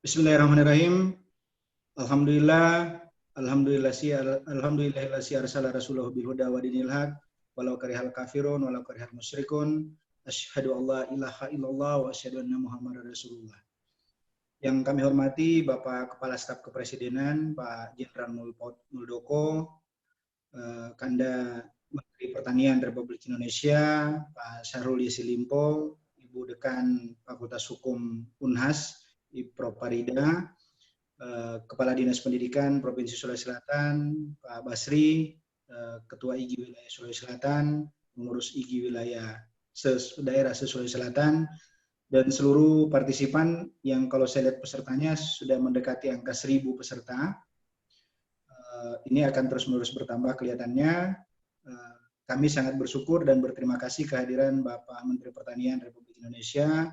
Bismillahirrahmanirrahim. Alhamdulillah, alhamdulillahillasi arsala rasulahu bil huda wa dinil haq walau karihal kafirun walau karihal musyrikun. Asyhadu alla ilaha illallah wa asyhadu anna Muhammadar Rasulullah. Yang kami hormati Bapak Kepala Staf Kepresidenan, Pak Jenderal Muldoko, Kanda Menteri Pertanian Republik Indonesia, Pak Syahrul Yassin Limpo, Ibu Dekan Fakultas Hukum Unhas, Prof. Farida, Kepala Dinas Pendidikan Provinsi Sulawesi Selatan, Pak Basri, Ketua IGI Wilayah Sulawesi Selatan, pengurus IGI Wilayah Daerah Sulawesi Selatan, dan seluruh partisipan yang kalau saya lihat pesertanya sudah mendekati angka 1.000 peserta. Ini akan terus-menerus bertambah kelihatannya. Kami sangat bersyukur dan berterima kasih kehadiran Bapak Menteri Pertanian Republik Indonesia,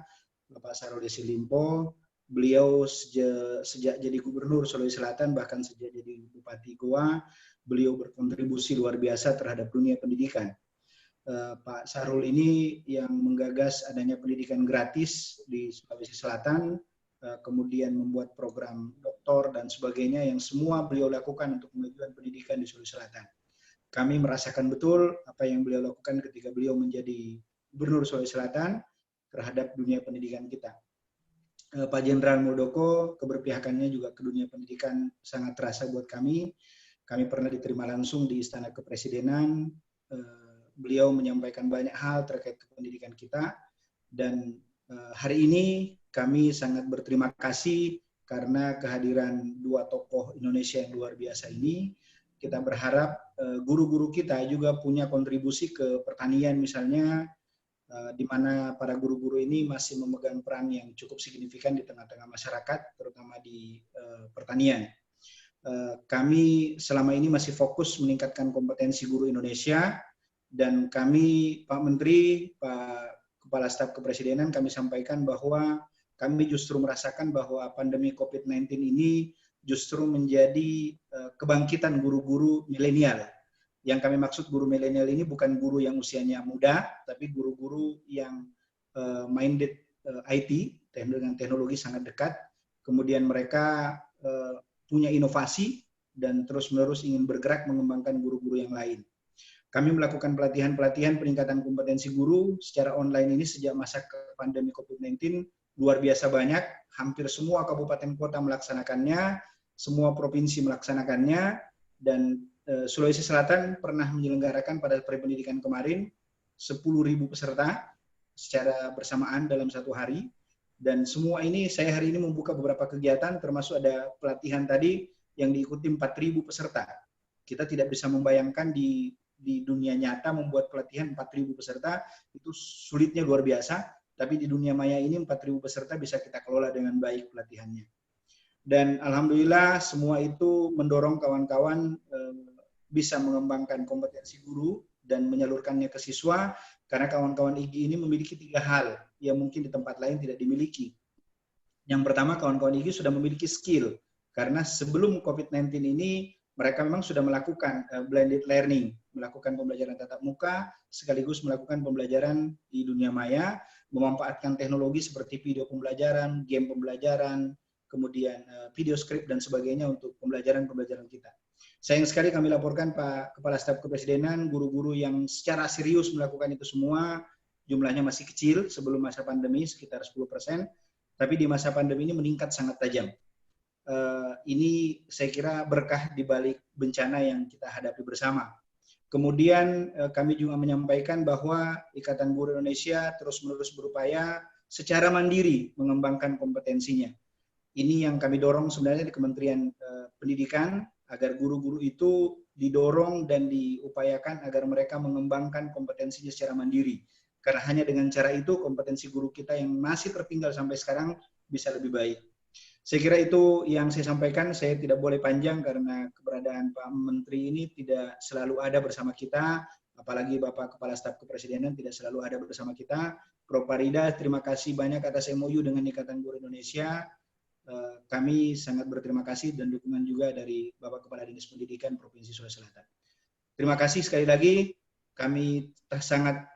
Bapak Syahrul Yassin Limpo. Beliau sejak jadi Gubernur Sulawesi Selatan, bahkan sejak jadi Bupati Goa, beliau berkontribusi luar biasa terhadap dunia pendidikan. Pak Syahrul ini yang menggagas adanya pendidikan gratis di Sulawesi Selatan, kemudian membuat program doktor dan sebagainya yang semua beliau lakukan untuk kemajuan pendidikan di Sulawesi Selatan. Kami merasakan betul apa yang beliau lakukan ketika beliau menjadi Gubernur Sulawesi Selatan terhadap dunia pendidikan kita. Pak Jenderal Muldoko, keberpihakannya juga ke dunia pendidikan sangat terasa buat kami. Kami pernah diterima langsung di Istana Kepresidenan. Beliau menyampaikan banyak hal terkait pendidikan kita. Dan hari ini kami sangat berterima kasih karena kehadiran dua tokoh Indonesia yang luar biasa ini. Kita berharap guru-guru kita juga punya kontribusi ke pertanian misalnya, di mana para guru-guru ini masih memegang peran yang cukup signifikan di tengah-tengah masyarakat, terutama di pertanian. Kami selama ini masih fokus meningkatkan kompetensi guru Indonesia, dan kami, Pak Menteri, Pak Kepala Staf Kepresidenan, kami sampaikan bahwa kami justru merasakan bahwa pandemi COVID-19 ini justru menjadi kebangkitan guru-guru milenial. Yang kami maksud guru milenial ini bukan guru yang usianya muda, tapi guru-guru yang minded IT, dengan teknologi sangat dekat, kemudian mereka punya inovasi dan terus-menerus ingin bergerak mengembangkan guru-guru yang lain. Kami melakukan pelatihan-pelatihan peningkatan kompetensi guru secara online ini sejak masa pandemi COVID-19 luar biasa banyak, hampir semua kabupaten kota melaksanakannya, semua provinsi melaksanakannya, dan Sulawesi Selatan pernah menyelenggarakan pada Hari Pendidikan kemarin 10.000 peserta secara bersamaan dalam satu hari, dan semua ini saya hari ini membuka beberapa kegiatan termasuk ada pelatihan tadi yang diikuti 4.000 peserta. Kita tidak bisa membayangkan di dunia nyata membuat pelatihan 4.000 peserta itu sulitnya luar biasa, tapi di dunia maya ini 4.000 peserta bisa kita kelola dengan baik pelatihannya. Dan alhamdulillah semua itu mendorong kawan-kawan bisa mengembangkan kompetensi guru dan menyalurkannya ke siswa, karena kawan-kawan IGI ini memiliki 3 hal yang mungkin di tempat lain tidak dimiliki. Yang pertama, kawan-kawan IGI sudah memiliki skill, karena sebelum COVID-19 ini mereka memang sudah melakukan blended learning, melakukan pembelajaran tatap muka sekaligus melakukan pembelajaran di dunia maya, memanfaatkan teknologi seperti video pembelajaran, game pembelajaran, kemudian video script dan sebagainya untuk pembelajaran-pembelajaran kita. Sayang sekali kami laporkan Pak Kepala Staf Kepresidenan, guru-guru yang secara serius melakukan itu semua jumlahnya masih kecil sebelum masa pandemi, sekitar 10%, tapi di masa pandemi ini meningkat sangat tajam. Ini saya kira berkah di balik bencana yang kita hadapi bersama. Kemudian kami juga menyampaikan bahwa Ikatan Guru Indonesia terus-menerus berupaya secara mandiri mengembangkan kompetensinya. Ini yang kami dorong sebenarnya di Kementerian Pendidikan, agar guru-guru itu didorong dan diupayakan agar mereka mengembangkan kompetensinya secara mandiri. Karena hanya dengan cara itu kompetensi guru kita yang masih tertinggal sampai sekarang bisa lebih baik. Saya kira itu yang saya sampaikan. Saya tidak boleh panjang karena keberadaan Pak Menteri ini tidak selalu ada bersama kita, apalagi Bapak Kepala Staf Kepresidenan tidak selalu ada bersama kita. Prof. Farida, terima kasih banyak atas MOU dengan Ikatan Guru Indonesia. Kami sangat berterima kasih dan dukungan juga dari Bapak Kepala Dinas Pendidikan Provinsi Sulawesi Selatan. Terima kasih sekali lagi. Kami sangat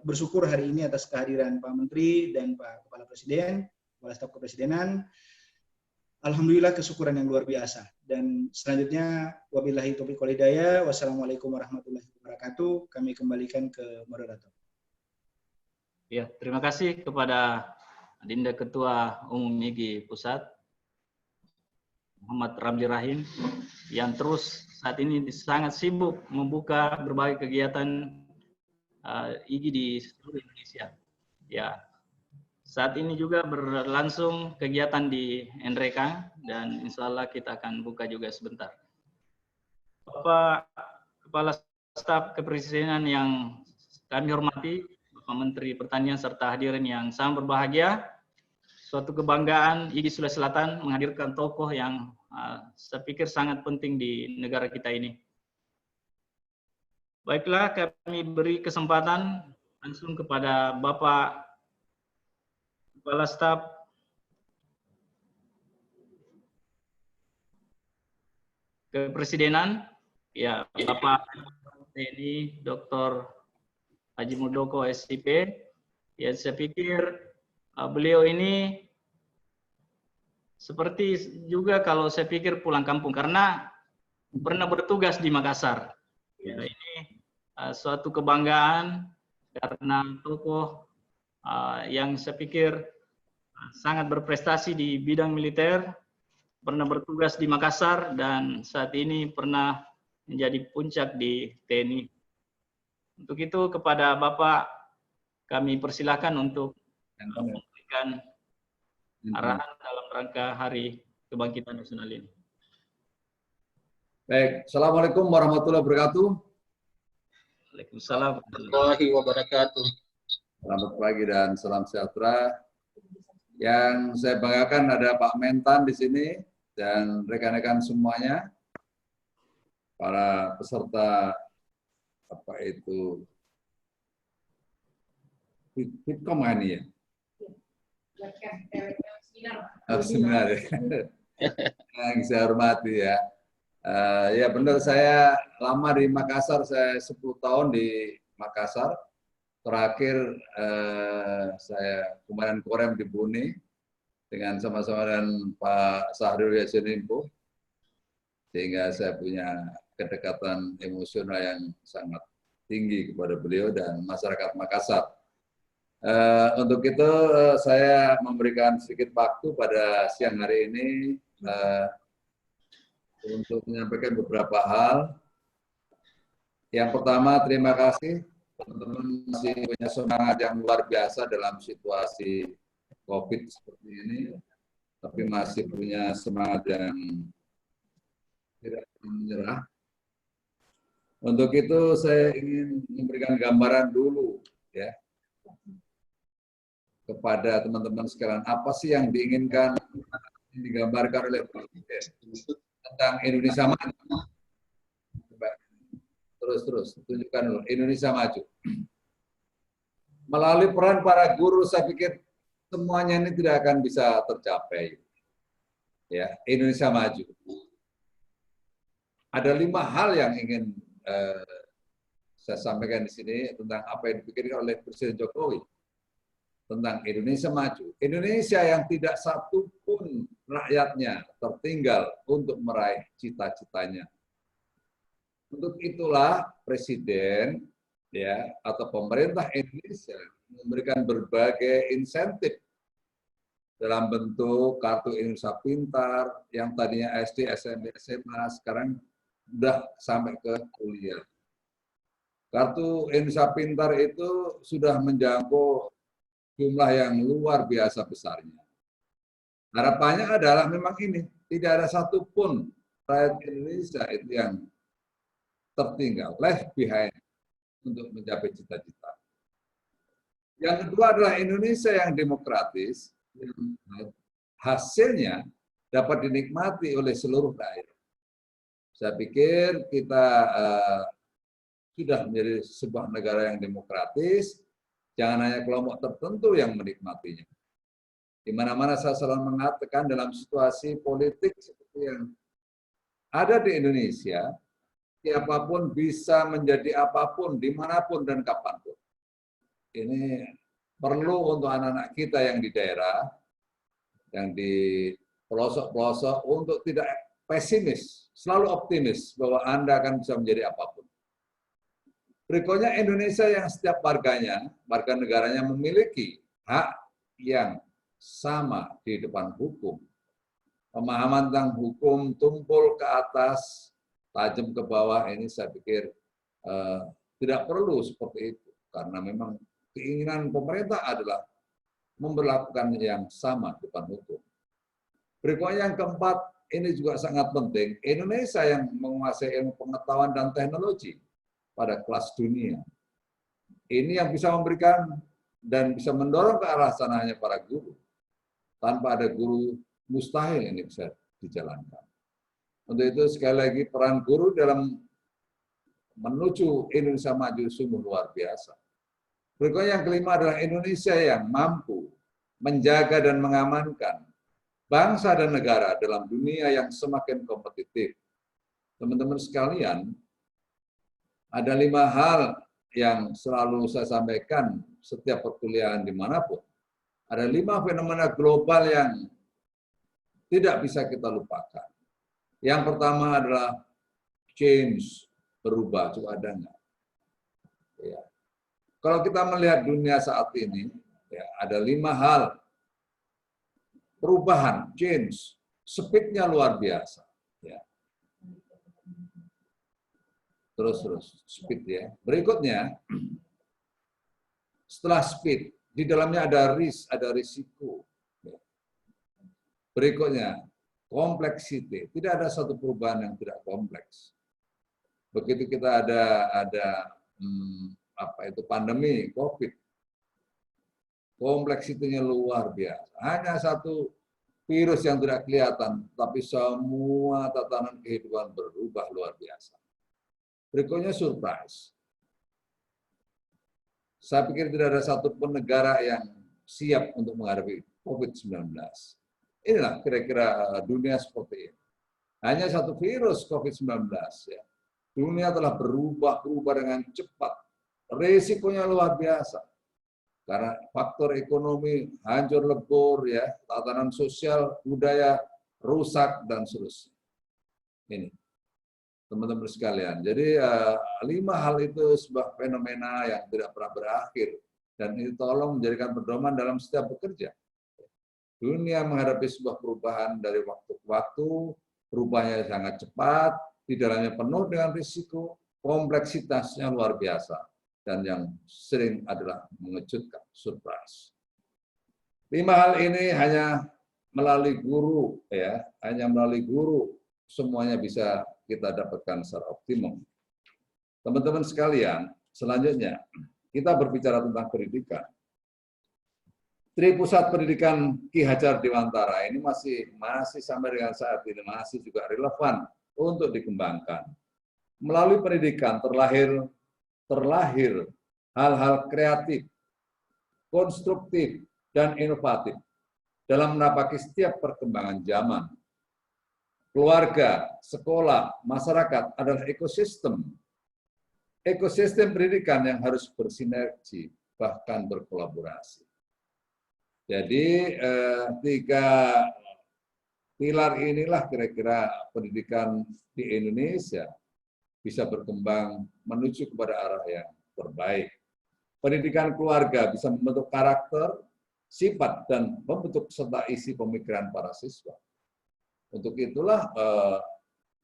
bersyukur hari ini atas kehadiran Pak Menteri dan Pak Kepala Presiden. Kepala Staf Kepresidenan. Alhamdulillah kesyukuran yang luar biasa. Dan selanjutnya, wabillahi taufiq wal hidayah. Wassalamualaikum warahmatullahi wabarakatuh. Kami kembalikan ke moderator. Ya, terima kasih kepada Adinda Ketua Umum IGI Pusat, Muhammad Ramli Rahim, yang terus saat ini sangat sibuk membuka berbagai kegiatan IGI di seluruh Indonesia. Ya, saat ini juga berlangsung kegiatan di NREKA dan insya Allah kita akan buka juga sebentar. Bapak Kepala Staf Kepresidenan yang kami hormati, Bapak Menteri Pertanian serta hadirin yang sangat berbahagia, suatu kebanggaan IGI Sulawesi Selatan menghadirkan tokoh yang saya pikir sangat penting di negara kita ini. Baiklah, kami beri kesempatan langsung kepada Bapak Kepala Staf Kepresidenan, ya Bapak TNI Dr. Haji Muldoko SIP. Ya, saya pikir beliau ini seperti juga kalau saya pikir pulang kampung karena pernah bertugas di Makassar. Ya, ini suatu kebanggaan karena tokoh yang saya pikir sangat berprestasi di bidang militer, pernah bertugas di Makassar dan saat ini pernah menjadi puncak di TNI. Untuk itu kepada Bapak kami persilahkan untuk memberikan arahan dalam rangka Hari Kebangkitan Nasional ini. Baik, Assalamualaikum warahmatullahi wabarakatuh. Waalaikumsalam warahmatullahi wabarakatuh. Selamat pagi dan salam sejahtera. Yang saya banggakan ada Pak Mentan di sini dan rekan-rekan semuanya, para peserta apa itu Fitkom ini ya. Seminar ya. Yang saya hormati ya. Ya benar, saya lama di Makassar, saya 10 tahun di Makassar. Terakhir saya kemarin korem di Buni dengan sama-sama dengan Pak Sahrul Yassin Limpo, sehingga saya punya kedekatan emosional yang sangat tinggi kepada beliau dan masyarakat Makassar. Untuk itu saya memberikan sedikit waktu pada siang hari ini untuk menyampaikan beberapa hal. Yang pertama, terima kasih teman-teman masih punya semangat yang luar biasa dalam situasi COVID seperti ini, tapi masih punya semangat yang tidak menyerah. Untuk itu saya ingin memberikan gambaran dulu ya kepada teman-teman sekalian, apa sih yang diinginkan digambarkan oleh Presiden tentang Indonesia Maju. Terus tunjukkan dulu Indonesia Maju. Melalui peran para guru, saya pikir semuanya ini tidak akan bisa tercapai. Ya, Indonesia Maju. Ada 5 hal yang ingin saya sampaikan di sini tentang apa yang dipikirkan oleh Presiden Jokowi tentang Indonesia Maju. Indonesia yang tidak satu pun rakyatnya tertinggal untuk meraih cita-citanya. Untuk itulah Presiden ya atau pemerintah Indonesia memberikan berbagai insentif dalam bentuk kartu Indonesia Pintar yang tadinya SD, SMP, SMA sekarang sudah sampai ke kuliah. Kartu Indonesia Pintar itu sudah menjangkau jumlah yang luar biasa besarnya. Harapannya adalah memang ini, tidak ada satupun rakyat Indonesia itu yang tertinggal, left behind untuk mencapai cita-cita. Yang kedua adalah Indonesia yang demokratis, yang hasilnya dapat dinikmati oleh seluruh daerah. Saya pikir kita sudah menjadi sebuah negara yang demokratis, jangan hanya kelompok tertentu yang menikmatinya. Di mana-mana saya selalu mengatakan dalam situasi politik seperti yang ada di Indonesia, siapapun bisa menjadi apapun, dimanapun dan kapanpun. Ini perlu untuk anak-anak kita yang di daerah, yang di pelosok-pelosok untuk tidak pesimis, selalu optimis bahwa Anda akan bisa menjadi apapun. Berikutnya Indonesia yang setiap warganya, warga negaranya memiliki hak yang sama di depan hukum. Pemahaman tentang hukum tumpul ke atas, tajam ke bawah, ini saya pikir tidak perlu seperti itu. Karena memang keinginan pemerintah adalah memberlakukan yang sama di depan hukum. Berikutnya yang keempat, ini juga sangat penting, Indonesia yang menguasai ilmu pengetahuan dan teknologi pada kelas dunia. Ini yang bisa memberikan dan bisa mendorong ke arah sana hanya para guru. Tanpa ada guru, mustahil ini bisa dijalankan. Untuk itu sekali lagi peran guru dalam menuju Indonesia maju sungguh luar biasa. Berikutnya yang kelima adalah Indonesia yang mampu menjaga dan mengamankan bangsa dan negara dalam dunia yang semakin kompetitif. Teman-teman sekalian, ada 5 hal yang selalu saya sampaikan setiap perkuliahan dimanapun. Ada 5 fenomena global yang tidak bisa kita lupakan. Yang pertama adalah change, berubah, coba ada nggak? Ya. Kalau kita melihat dunia saat ini, ya, ada 5 hal perubahan, change, speed-nya luar biasa. Ya. Terus speed ya. Berikutnya, setelah speed, di dalamnya ada risk, ada risiko. Ya. Berikutnya, complexity. Tidak ada satu perubahan yang tidak kompleks. Begitu kita ada pandemi COVID, kompleksitinya luar biasa. Hanya satu virus yang tidak kelihatan, tapi semua tatanan kehidupan berubah luar biasa. Berikutnya surprise. Saya pikir tidak ada satupun negara yang siap untuk menghadapi COVID-19. Inilah kira-kira dunia seperti ini. Hanya satu virus COVID-19 ya. Dunia telah berubah dengan cepat. Risikonya luar biasa. Karena faktor ekonomi hancur lebur ya, tatanan sosial, budaya rusak dan seterusnya. Ini teman-teman sekalian. Jadi 5 hal itu sebuah fenomena yang tidak pernah berakhir dan ini tolong menjadikan pedoman dalam setiap bekerja. Dunia menghadapi sebuah perubahan dari waktu ke waktu, perubahannya sangat cepat, di dalamnya penuh dengan risiko, kompleksitasnya luar biasa. Dan yang sering adalah mengejutkan, surprise. 5 hal ini hanya melalui guru, ya, hanya melalui guru semuanya bisa kita dapatkan secara optimum. Teman-teman sekalian, selanjutnya kita berbicara tentang pendidikan. Tri Pusat Pendidikan Ki Hajar Dewantara ini masih sampai dengan saat ini masih juga relevan untuk dikembangkan. Melalui pendidikan terlahir hal-hal kreatif, konstruktif, dan inovatif dalam menapaki setiap perkembangan zaman. Keluarga, sekolah, masyarakat adalah ekosistem. Ekosistem pendidikan yang harus bersinergi, bahkan berkolaborasi. Jadi 3 pilar inilah kira-kira pendidikan di Indonesia bisa berkembang menuju kepada arah yang terbaik. Pendidikan keluarga bisa membentuk karakter, sifat, dan membentuk serta isi pemikiran para siswa. Untuk itulah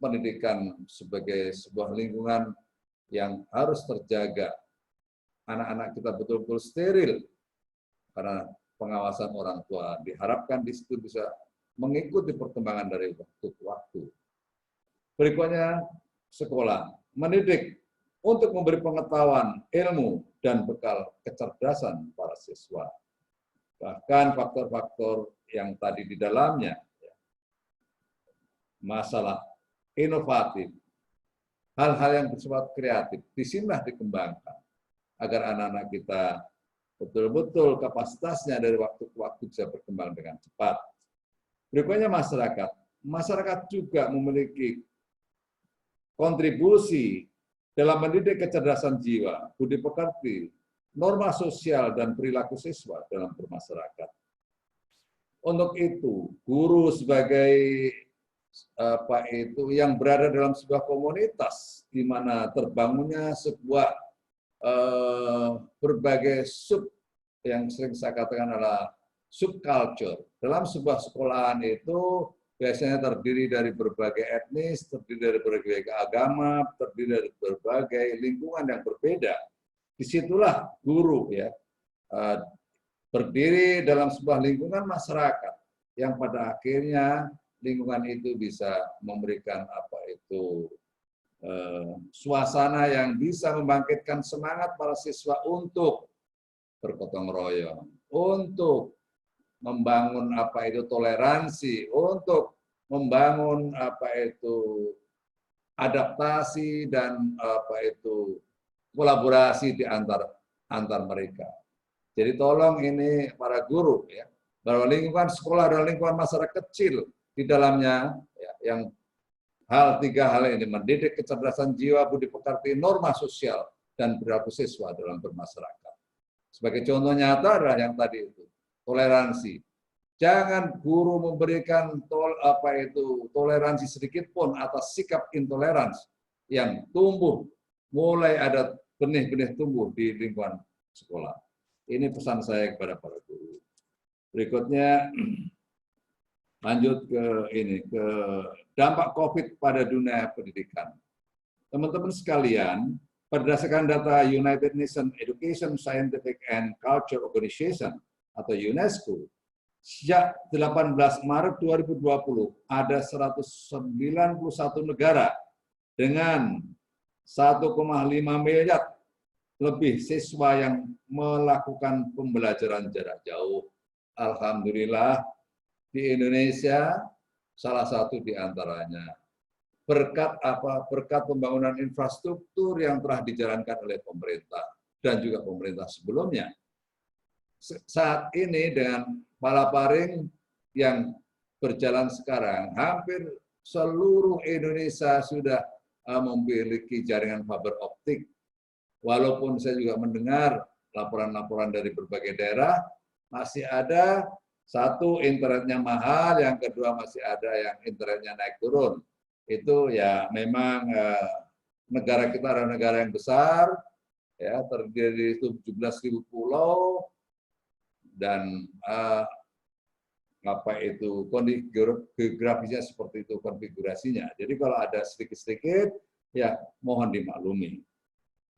pendidikan sebagai sebuah lingkungan yang harus terjaga. Anak-anak kita betul-betul steril, karena pengawasan orang tua diharapkan di situ bisa mengikuti perkembangan dari waktu ke waktu. Berikutnya, sekolah mendidik untuk memberi pengetahuan, ilmu, dan bekal kecerdasan para siswa. Bahkan faktor-faktor yang tadi di dalamnya, masalah inovatif, hal-hal yang bersifat kreatif, disinilah dikembangkan, agar anak-anak kita betul-betul kapasitasnya dari waktu ke waktu bisa berkembang dengan cepat. Berikutnya masyarakat. Masyarakat juga memiliki kontribusi dalam mendidik kecerdasan jiwa, budi pekerti, norma sosial, dan perilaku siswa dalam bermasyarakat. Untuk itu, guru sebagai yang berada dalam sebuah komunitas di mana terbangunnya sebuah berbagai sub yang sering saya katakan adalah subculture. Dalam sebuah sekolahan itu biasanya terdiri dari berbagai etnis, terdiri dari berbagai agama, terdiri dari berbagai lingkungan yang berbeda. Disitulah guru ya berdiri dalam sebuah lingkungan masyarakat yang pada akhirnya lingkungan itu bisa memberikan suasana yang bisa membangkitkan semangat para siswa untuk bergotong royong, untuk membangun toleransi, untuk membangun adaptasi dan kolaborasi di antar mereka. Jadi tolong ini para guru ya, bahwa lingkungan sekolah adalah lingkungan masyarakat kecil, di dalamnya ya, yang tiga hal ini mendidik kecerdasan jiwa, budi pekerti, norma sosial, dan perilaku siswa dalam bermasyarakat. Sebagai contoh nyata adalah yang tadi itu, toleransi. Jangan guru memberikan toleransi sedikit pun atas sikap intoleransi yang tumbuh, mulai ada benih-benih tumbuh di lingkungan sekolah. Ini pesan saya kepada para guru. Berikutnya lanjut ke dampak COVID pada dunia pendidikan. Teman-teman sekalian, berdasarkan data United Nations Education, Scientific and Culture Organization atau UNESCO, sejak 18 Maret 2020 ada 191 negara dengan 1,5 miliar lebih siswa yang melakukan pembelajaran jarak jauh. Alhamdulillah, di Indonesia salah satu di antaranya. Berkat pembangunan infrastruktur yang telah dijalankan oleh pemerintah dan juga pemerintah sebelumnya. Saat ini dengan palaparing yang berjalan sekarang, hampir seluruh Indonesia sudah memiliki jaringan fiber optik. Walaupun saya juga mendengar laporan-laporan dari berbagai daerah, masih ada satu internetnya mahal, yang kedua masih ada yang internetnya naik turun. Itu ya memang negara kita adalah negara yang besar, ya terdiri dari 17.000 pulau dan geografisnya seperti itu konfigurasinya. Jadi kalau ada sedikit-sedikit, ya mohon dimaklumi.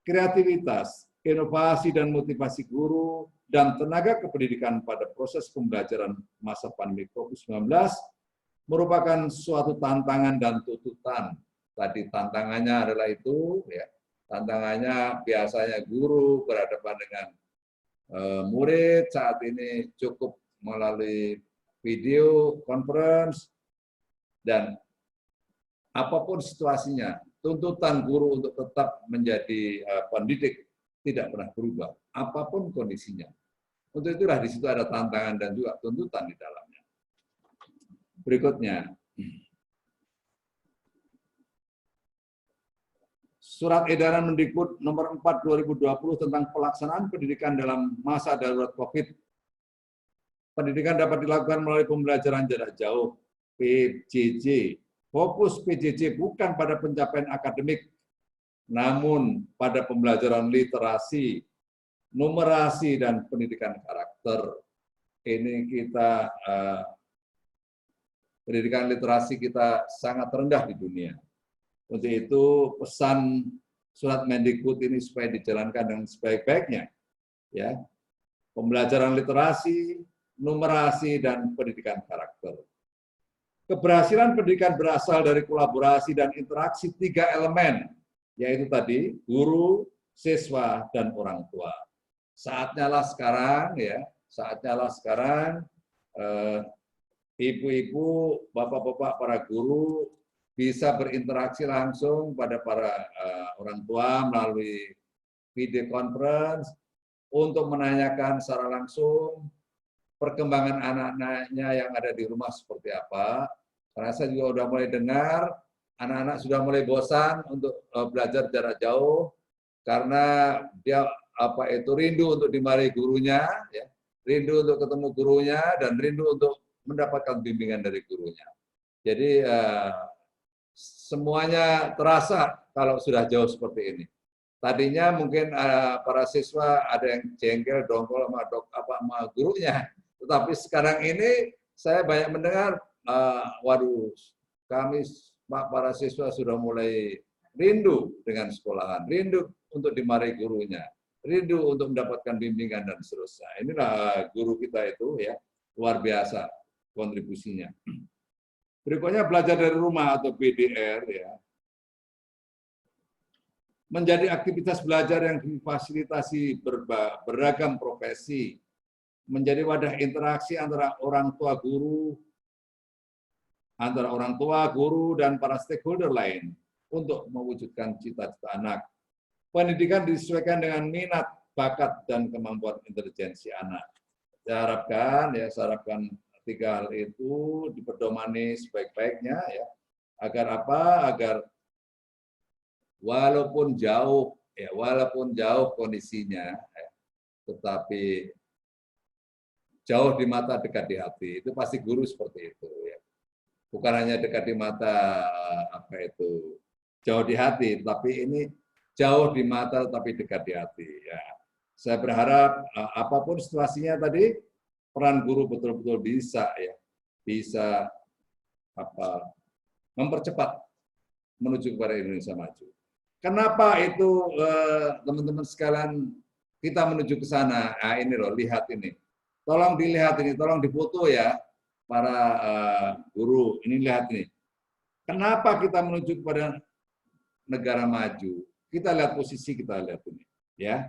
Kreativitas, inovasi dan motivasi guru dan tenaga kependidikan pada proses pembelajaran masa pandemi COVID-19 merupakan suatu tantangan dan tuntutan. Tadi tantangannya adalah itu, ya, tantangannya biasanya guru berhadapan dengan murid, saat ini cukup melalui video conference, dan apapun situasinya, tuntutan guru untuk tetap menjadi pendidik tidak pernah berubah, apapun kondisinya. Untuk itulah di situ ada tantangan dan juga tuntutan di dalamnya. Berikutnya, Surat Edaran Mendikbud nomor 4 2020 tentang pelaksanaan pendidikan dalam masa darurat COVID. Pendidikan dapat dilakukan melalui pembelajaran jarak jauh, PJJ. Fokus PJJ bukan pada pencapaian akademik, namun pada pembelajaran literasi, numerasi, dan pendidikan karakter. Ini kita pendidikan literasi kita sangat rendah di dunia. Untuk itu pesan surat Mendikbud ini supaya dijalankan dengan sebaik-baiknya, ya. Pembelajaran literasi, numerasi, dan pendidikan karakter. Keberhasilan pendidikan berasal dari kolaborasi dan interaksi 3 elemen, yaitu tadi guru, siswa, dan orang tua. Saatnya lah sekarang, ya, saatnya lah sekarang ibu-ibu, bapak-bapak, para guru bisa berinteraksi langsung pada para orang tua melalui video conference untuk menanyakan secara langsung perkembangan anak-anaknya yang ada di rumah seperti apa. Karena saya juga sudah mulai dengar anak-anak sudah mulai bosan untuk belajar jarak jauh karena dia rindu untuk dimarahi gurunya, ya, rindu untuk ketemu gurunya, dan rindu untuk mendapatkan bimbingan dari gurunya. Jadi semuanya terasa kalau sudah jauh seperti ini. Tadinya mungkin para siswa ada yang jengkel, dongkol sama gurunya. Tetapi sekarang ini saya banyak mendengar, waduh, kami para siswa sudah mulai rindu dengan sekolahan, rindu untuk dimarahi gurunya, rindu untuk mendapatkan bimbingan dan seterusnya. Inilah guru kita itu ya, luar biasa kontribusinya. Berikutnya belajar dari rumah atau BDR ya. Menjadi aktivitas belajar yang difasilitasi beragam profesi, menjadi wadah interaksi antara orang tua guru, dan para stakeholder lain untuk mewujudkan cita-cita anak. Pendidikan disesuaikan dengan minat, bakat, dan kemampuan intelijensi anak. Saya harapkan 3 hal itu diperdomani sebaik-baiknya ya. Agar apa? Agar walaupun jauh kondisinya, tetapi jauh di mata, dekat di hati. Itu pasti guru seperti itu. Ya. Bukan hanya dekat di mata, jauh di hati, tapi ini jauh di mata, tapi dekat di hati. Ya. Saya berharap apapun situasinya tadi, peran guru betul-betul bisa mempercepat menuju kepada Indonesia maju. Kenapa itu teman-teman sekalian kita menuju ke sana? Nah, ini loh, lihat ini. Tolong dilihat ini, tolong difoto ya para guru. Ini lihat ini. Kenapa kita menuju kepada negara maju? Kita lihat posisi, kita lihat ini, ya.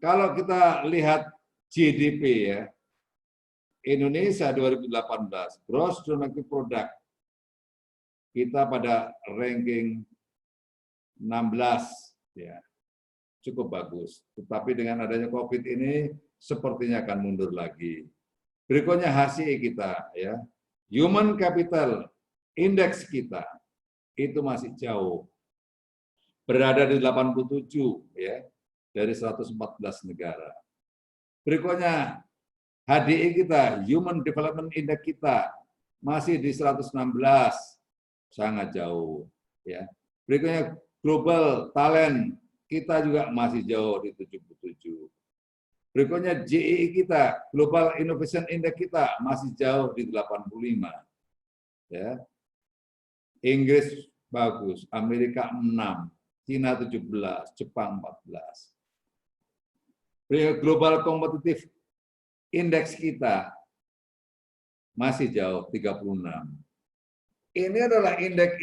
Kalau kita lihat GDP ya, Indonesia 2018 gross domestic product kita pada ranking 16 ya, cukup bagus. Tetapi dengan adanya COVID ini sepertinya akan mundur lagi. Berikutnya HCI kita ya, Human Capital Index kita itu masih jauh, berada di 87 ya dari 114 negara. Berikutnya HDI kita, Human Development Index kita masih di 116, sangat jauh ya. Berikutnya Global Talent kita juga masih jauh di 77. Berikutnya GII kita, Global Innovation Index kita masih jauh di 85. Ya. Inggris bagus, Amerika 6, Cina 17, Jepang 14. Berikutnya Global Competitive Index kita masih jauh 36. Ini adalah indeks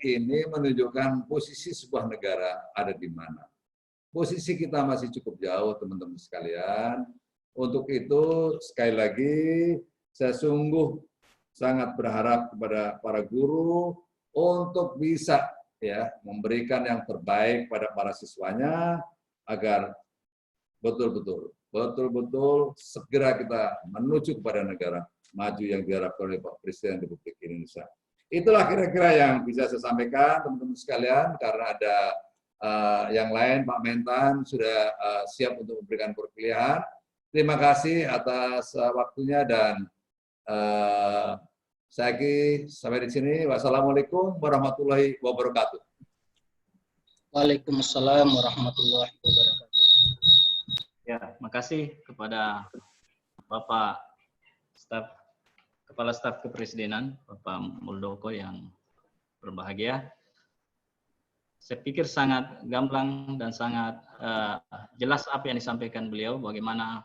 ini menunjukkan posisi sebuah negara ada di mana. Posisi kita masih cukup jauh, teman-teman sekalian. Untuk itu, sekali lagi, saya sungguh sangat berharap kepada para guru untuk bisa ya memberikan yang terbaik pada para siswanya agar betul-betul segera kita menuju kepada negara maju yang diharapkan oleh Pak Presiden Republik Indonesia. Itulah kira-kira yang bisa saya sampaikan, teman-teman sekalian, karena ada yang lain, Pak Mentan sudah siap untuk memberikan perkuliahan. Terima kasih atas waktunya dan saya kira sampai di sini. Wassalamualaikum warahmatullahi wabarakatuh. Waalaikumsalam warahmatullahi wabarakatuh. Ya, makasih kepada Bapak Kepala Staf Kepresidenan, Bapak Muldoko yang berbahagia. Saya pikir sangat gamblang dan sangat jelas apa yang disampaikan beliau, bagaimana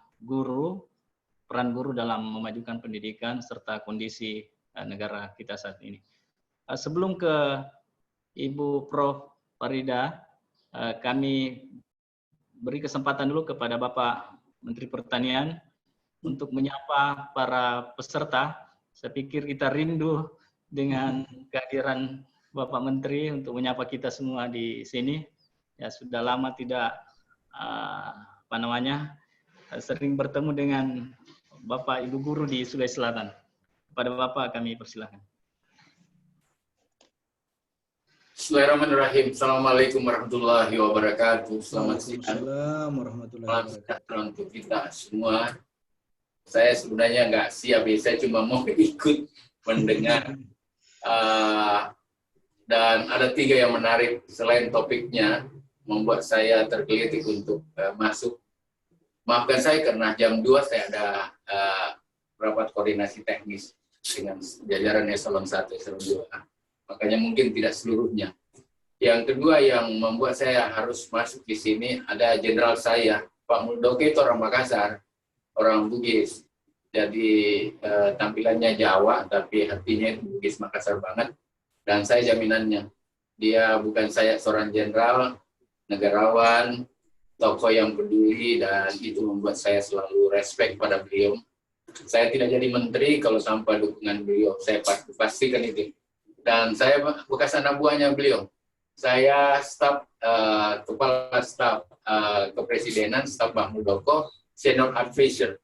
peran guru dalam memajukan pendidikan serta kondisi negara kita saat ini. Sebelum ke Ibu Prof. Farida, kami beri kesempatan dulu kepada Bapak Menteri Pertanian untuk menyapa para peserta. Saya pikir kita rindu dengan kehadiran Bapak Menteri untuk menyapa kita semua di sini. Ya, sudah lama tidak sering bertemu dengan Bapak Ibu guru di Sulawesi Selatan. Kepada Bapak kami persilakan. Bismillahirrahmanirrahim. Assalamualaikum warahmatullahi wabarakatuh. Selamat siang. Waalaikumsalam warahmatullahi wabarakatuh. Salam sejahtera untuk kita semua. Saya sebenarnya nggak siap, saya cuma mau ikut mendengar. Dan ada 3 yang menarik selain topiknya, membuat saya tergelitik untuk masuk. Maafkan saya karena jam 2 saya ada rapat koordinasi teknis dengan jajaran eselon 1, eselon 2. Makanya mungkin tidak seluruhnya. Yang kedua yang membuat saya harus masuk di sini, ada jenderal saya, Pak Muldoko, itu orang Makassar, orang Bugis. Jadi tampilannya Jawa, tapi hatinya itu Bugis Makassar banget. Dan saya jaminannya, dia bukan saya seorang jenderal, negarawan, tokoh yang peduli, dan itu membuat saya selalu respect pada beliau. Saya tidak jadi menteri kalau tanpa dukungan beliau, saya pastikan itu. Dan saya bekas anak buahnya beliau. Saya kepala staf kepresidenan, staf Pak Muldoko, senior advisor,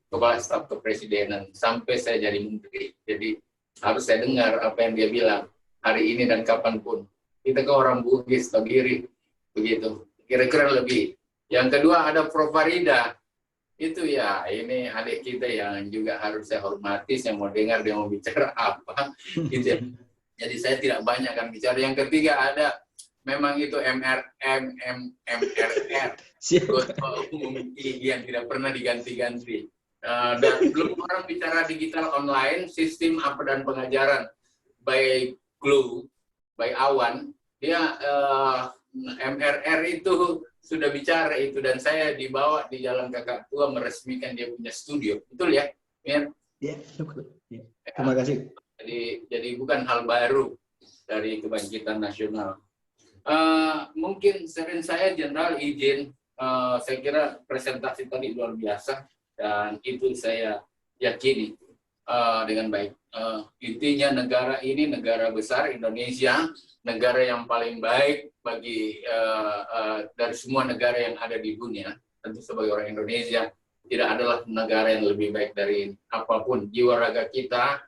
kepala staf kepresidenan, sampai saya jadi menteri. Jadi harus saya dengar apa yang dia bilang hari ini dan kapanpun. Kita ke orang Bugis, Togiri, begitu. Kira-kira lebih. Yang kedua ada Prof. Farida. Itu ya, ini adik kita yang juga harus saya hormati, saya mau dengar dia mau bicara apa. Gitu ya. Jadi saya tidak banyak akan bicara. Yang ketiga ada, memang itu MRR, Ketua Umum IG yang tidak pernah diganti-ganti. Dan belum orang bicara digital online, sistem apa dan pengajaran by Glow, by Awan, dia MRR itu sudah bicara itu, dan saya dibawa di Jalan Kakak Tua meresmikan dia punya studio. Betul ya, Mir? Ya, betul. Ya. Terima kasih. Jadi bukan hal baru dari Kebangkitan Nasional. Mungkin sering saya jenderal izin, saya kira presentasi tadi luar biasa dan itu saya yakini dengan baik. Intinya negara ini negara besar, Indonesia, negara yang paling baik bagi dari semua negara yang ada di dunia. Tentu sebagai orang Indonesia tidak adalah negara yang lebih baik dari ini. Apapun jiwa raga kita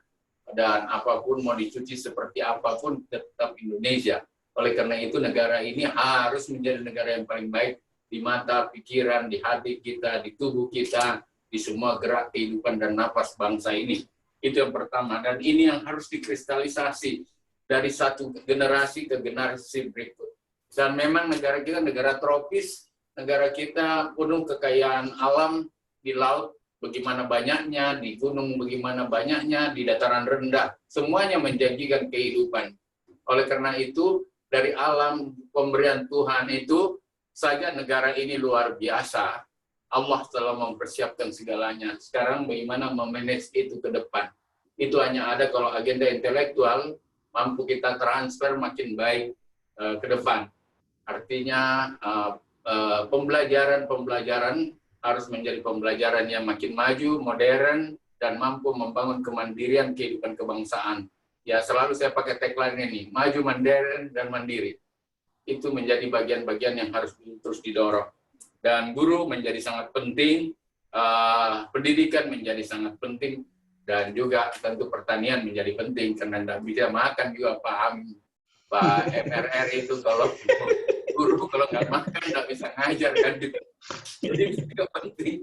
dan apapun mau dicuci seperti apapun tetap Indonesia. Oleh karena itu negara ini harus menjadi negara yang paling baik di mata, pikiran, di hati kita, di tubuh kita, di semua gerak kehidupan dan napas bangsa ini. Itu yang pertama, dan ini yang harus dikristalisasi dari satu generasi ke generasi berikut. Dan memang negara kita negara tropis, negara kita penuh kekayaan alam di laut, bagaimana banyaknya, di gunung bagaimana banyaknya, di dataran rendah, semuanya menjanjikan kehidupan. Oleh karena itu, dari alam pemberian Tuhan itu, saja negara ini luar biasa. Allah telah mempersiapkan segalanya. Sekarang bagaimana memanage itu ke depan. Itu hanya ada kalau agenda intelektual, mampu kita transfer makin baik ke depan. Artinya pembelajaran harus menjadi pembelajaran yang makin maju, modern, dan mampu membangun kemandirian kehidupan kebangsaan. Ya, selalu saya pakai tagline ini, maju, modern, dan mandiri. Itu menjadi bagian-bagian yang harus terus didorong. Dan guru menjadi sangat penting, pendidikan menjadi sangat penting, dan juga tentu pertanian menjadi penting, karena tidak bisa makan juga paham Pak MRR itu kalau guru kalau nggak makan nggak bisa ngajar kan. Jadi itu penting,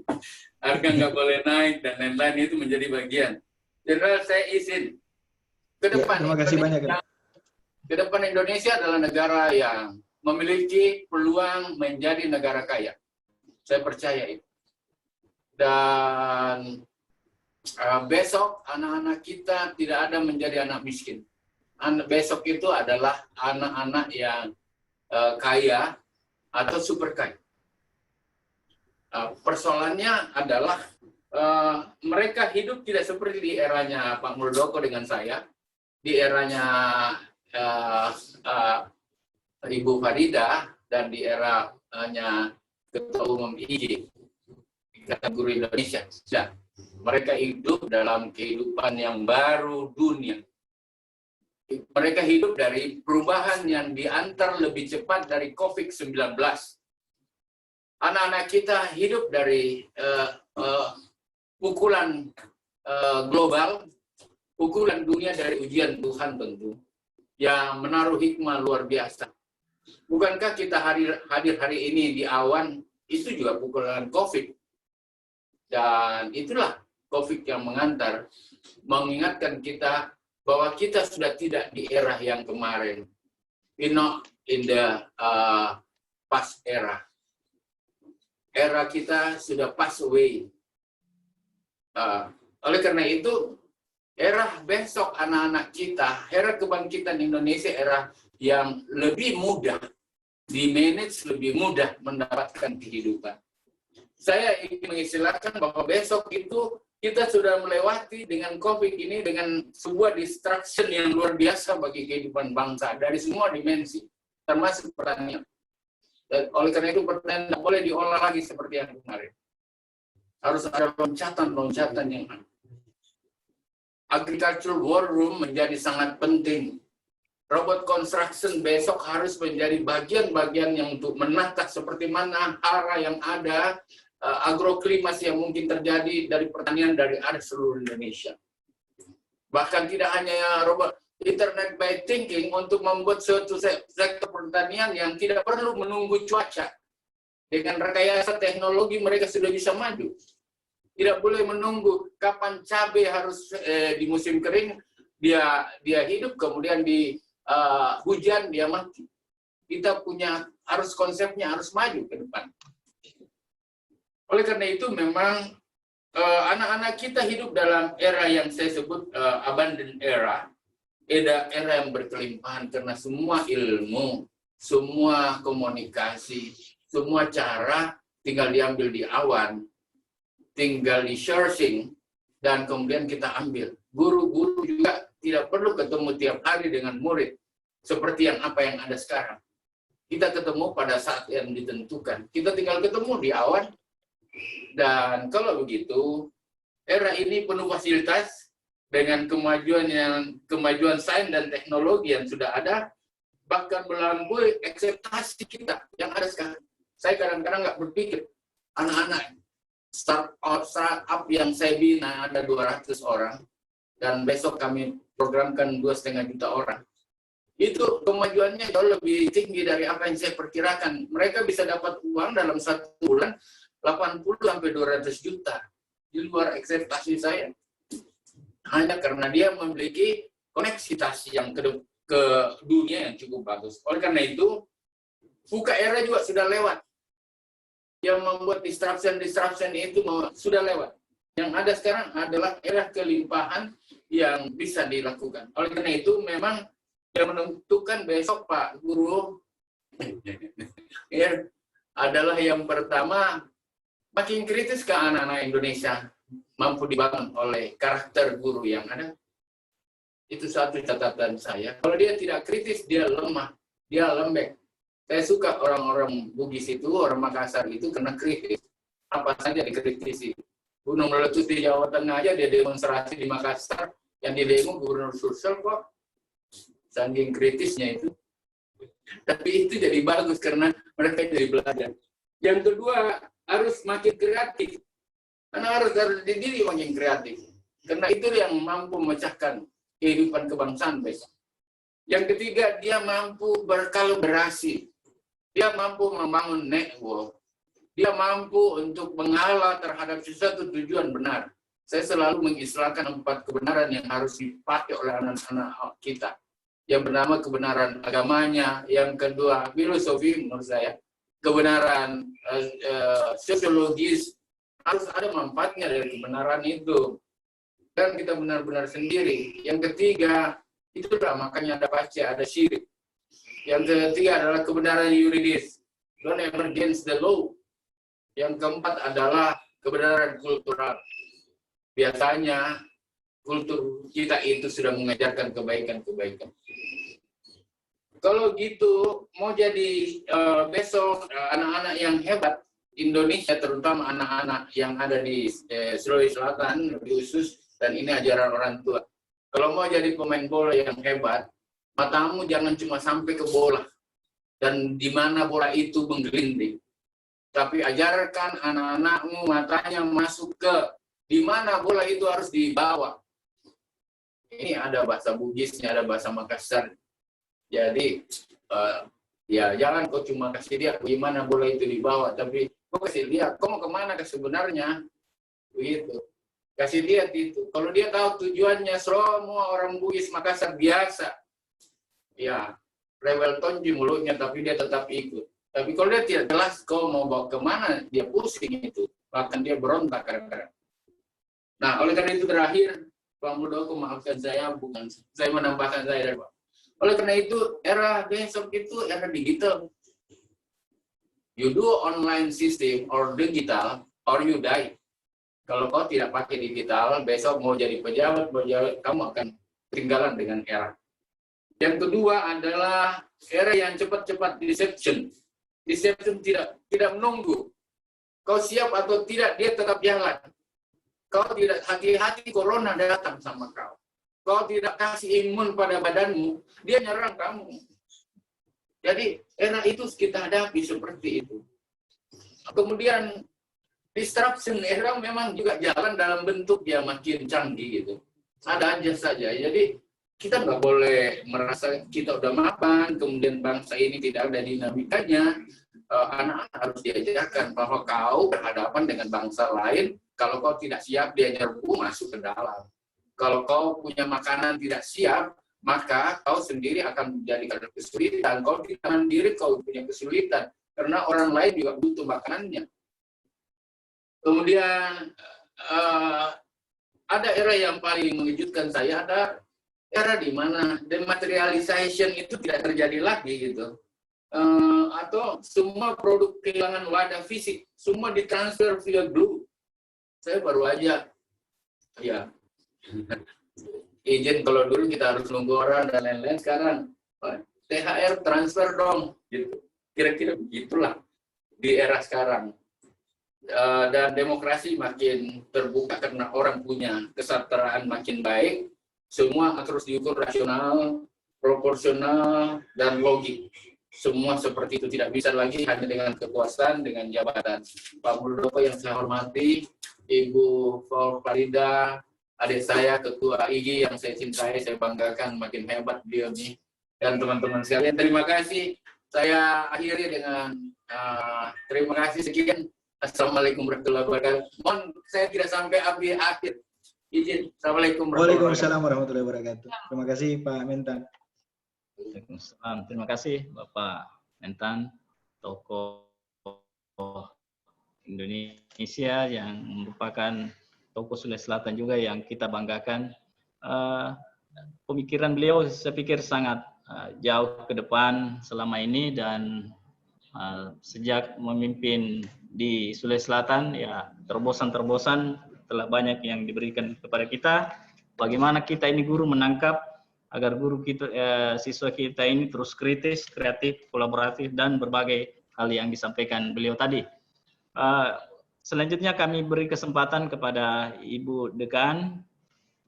harga nggak boleh naik dan lain-lain, itu menjadi bagian. Jenderal, saya izin ke depan. Terima kasih banyak. Ke depan Indonesia adalah negara yang memiliki peluang menjadi negara kaya. Saya percaya itu. Dan besok anak-anak kita tidak ada menjadi anak miskin. Besok itu adalah anak-anak yang kaya atau super kaya. Persoalannya adalah mereka hidup tidak seperti di eranya Pak Muldoko dengan saya, di eranya Ibu Farida, dan di eranya Ketua Umum IG, Ikatan Guru Indonesia. Sudah. Mereka hidup dalam kehidupan yang baru dunia. Mereka hidup dari perubahan yang diantar lebih cepat dari COVID-19. Anak-anak kita hidup dari pukulan global, pukulan dunia dari ujian Tuhan tentu, yang menaruh hikmah luar biasa. Bukankah kita hadir hari ini di Awan, itu juga pukulan COVID. Dan itulah COVID yang mengantar, mengingatkan kita bahwa kita sudah tidak di era yang kemarin. We're not in the past era. Era kita sudah pass away. Oleh karena itu, era besok anak-anak kita, era kebangkitan Indonesia, era yang lebih mudah, di-manage lebih mudah mendapatkan kehidupan. Saya ingin mengistilahkan bahwa besok itu kita sudah melewati dengan COVID ini dengan sebuah distraction yang luar biasa bagi kehidupan bangsa dari semua dimensi, termasuk pertanian. Dan oleh karena itu pertanian tidak boleh diolah lagi seperti yang kemarin. Harus ada loncatan-loncatan yang ada. Agricultural war room menjadi sangat penting. Robot construction besok harus menjadi bagian-bagian yang untuk menata seperti mana hara yang ada, agroklimas yang mungkin terjadi dari pertanian dari ada seluruh Indonesia. Bahkan tidak hanya robot Internet by Thinking untuk membuat suatu sektor pertanian yang tidak perlu menunggu cuaca. Dengan rekayasa teknologi mereka sudah bisa maju. Tidak boleh menunggu kapan cabai harus di musim kering dia hidup, kemudian di hujan dia mati. Kita punya harus konsepnya harus maju ke depan. Oleh karena itu memang anak-anak kita hidup dalam era yang saya sebut abundant era yang berkelimpahan karena semua ilmu, semua komunikasi, semua cara tinggal diambil di awan, tinggal di searching, dan kemudian kita ambil. Guru-guru juga tidak perlu ketemu tiap hari dengan murid, seperti apa yang ada sekarang. Kita ketemu pada saat yang ditentukan. Kita tinggal ketemu di awan, dan kalau begitu, era ini penuh fasilitas, dengan kemajuan sains dan teknologi yang sudah ada, bahkan melampaui ekspektasi kita yang ada sekarang. Saya kadang-kadang nggak berpikir, anak-anak startup yang saya bina ada 200 orang, dan besok kami programkan 2,5 juta orang. Itu kemajuannya jauh lebih tinggi dari apa yang saya perkirakan. Mereka bisa dapat uang dalam 1 bulan 80-200 juta. Di luar ekspektasi saya. Hanya karena dia memiliki koneksitas yang ke dunia yang cukup bagus. Oleh karena itu, buka era juga sudah lewat. Yang membuat disruption itu sudah lewat. Yang ada sekarang adalah era kelimpahan yang bisa dilakukan. Oleh karena itu, memang yang menentukan besok Pak Guru ya, adalah yang pertama, makin kritis ke anak-anak Indonesia mampu dibangun oleh karakter guru yang ada. Itu satu catatan saya. Kalau dia tidak kritis, dia lemah, dia lembek. Saya suka orang-orang Bugis itu, orang Makassar itu kena kritis. Apa saja dikritisi. Gunung meletus di Jawa Tengah aja dia demonstrasi di Makassar, yang didemo Gubernur Sulsel kok. Saking kritisnya itu. Tapi itu jadi bagus karena mereka jadi belajar. Yang kedua, harus makin kreatif. Karena harus dididik makin kreatif. Karena itu yang mampu memecahkan kehidupan kebangsaan besok. Yang ketiga, dia mampu berkolaborasi. Dia mampu membangun network. Dia mampu untuk mengalah terhadap sesuatu tujuan benar. Saya selalu mengistilahkan 4 kebenaran yang harus dipakai oleh anak-anak kita. Yang pertama kebenaran agamanya, yang kedua filosofi menurut saya, kebenaran sosiologis, harus ada manfaatnya dari kebenaran itu. Dan kita benar-benar sendiri. Yang ketiga, itulah makanya ada pasti ada syirik. Yang ketiga adalah kebenaran yuridis. Don't ever against the law. Yang keempat adalah kebenaran kultural. Biasanya kultur kita itu sudah mengajarkan kebaikan-kebaikan. Kalau gitu, mau jadi besok anak-anak yang hebat, Indonesia, terutama anak-anak yang ada di Sulawesi Selatan, lebih khusus, dan ini ajaran orang tua. Kalau mau jadi pemain bola yang hebat, matamu jangan cuma sampai ke bola, dan di mana bola itu menggelinding. Tapi ajarkan anak-anakmu matanya masuk ke di mana bola itu harus dibawa. Ini ada bahasa Bugisnya, ada bahasa Makassar. Jadi, ya jangan kau cuma kasih dia gimana bola itu dibawa, tapi kau kasih lihat, kau mau kemana ke sebenarnya, begitu. Kasih lihat itu. Kalau dia tahu tujuannya semua orang Bugis Makassar biasa, ya rewel tonji mulutnya, tapi dia tetap ikut. Tapi kalau dia tidak jelas kau mau bawa kemana, dia pusing itu. Bahkan dia berontak kadang-kadang. Nah, oleh karena itu terakhir, Pak Muldoko, maafkan saya, bukan saya menambahkan saya. Oleh karena itu, era besok itu era digital. You do online system or digital, or you die. Kalau kau tidak pakai digital, besok mau jadi pejabat, kamu akan ketinggalan dengan era. Yang kedua adalah era yang cepat-cepat deception. Deception tidak menunggu. Kau siap atau tidak, dia tetap jalan. Kau tidak hati-hati, corona datang sama kau. Kau tidak kasih imun pada badanmu, dia nyerang kamu. Jadi era itu kita hadapi seperti itu. Kemudian disruption era memang juga jalan dalam bentuk ya makin canggih gitu. Ada aja saja. Jadi kita nggak boleh merasa kita udah mapan, kemudian bangsa ini tidak ada dinamikanya. Anak-anak harus diajarkan bahwa kau berhadapan dengan bangsa lain. Kalau kau tidak siap, dia nyerbu masuk ke dalam. Kalau kau punya makanan tidak siap, maka kau sendiri akan menjadi kesulitan. Kalau tidak mandiri, kau punya kesulitan. Karena orang lain juga butuh makanannya. Kemudian ada era yang paling mengejutkan saya, ada era di mana dematerialization itu tidak terjadi lagi gitu. Atau semua produk kehilangan wadah fisik, semua ditransfer via glue. Saya baru aja, ya, izin kalau dulu kita harus nunggu orang dan lain-lain, sekarang THR transfer dong, gitu. Kira-kira begitulah di era sekarang. Dan demokrasi makin terbuka karena orang punya kesetaraan makin baik. Semua terus diukur rasional, proporsional, dan logik. Semua seperti itu, tidak bisa lagi hanya dengan kekuasaan, dengan jabatan. Pak Muldoko yang saya hormati, Ibu Farida, adik saya, Ketua IGI yang saya cintai, saya banggakan, makin hebat beliau nih. Dan teman-teman sekalian, terima kasih. Saya akhiri dengan terima kasih sekian. Assalamualaikum warahmatullahi wabarakatuh. Mohon saya tidak sampai akhir. Izin. Assalamualaikum Waalaikumsalam warahmatullahi wabarakatuh. Terima kasih Pak Mentan. Waalaikumsalam. Terima kasih Bapak Mentan, tokoh Indonesia yang merupakan tokoh Sulawesi Selatan juga yang kita banggakan. Pemikiran beliau saya pikir sangat jauh ke depan selama ini, dan sejak memimpin di Sulawesi Selatan ya terbosan-terbosan telah banyak yang diberikan kepada kita. Bagaimana kita ini guru menangkap agar guru kita, siswa kita ini terus kritis, kreatif, kolaboratif, dan berbagai hal yang disampaikan beliau tadi. Selanjutnya kami beri kesempatan kepada Ibu Dekan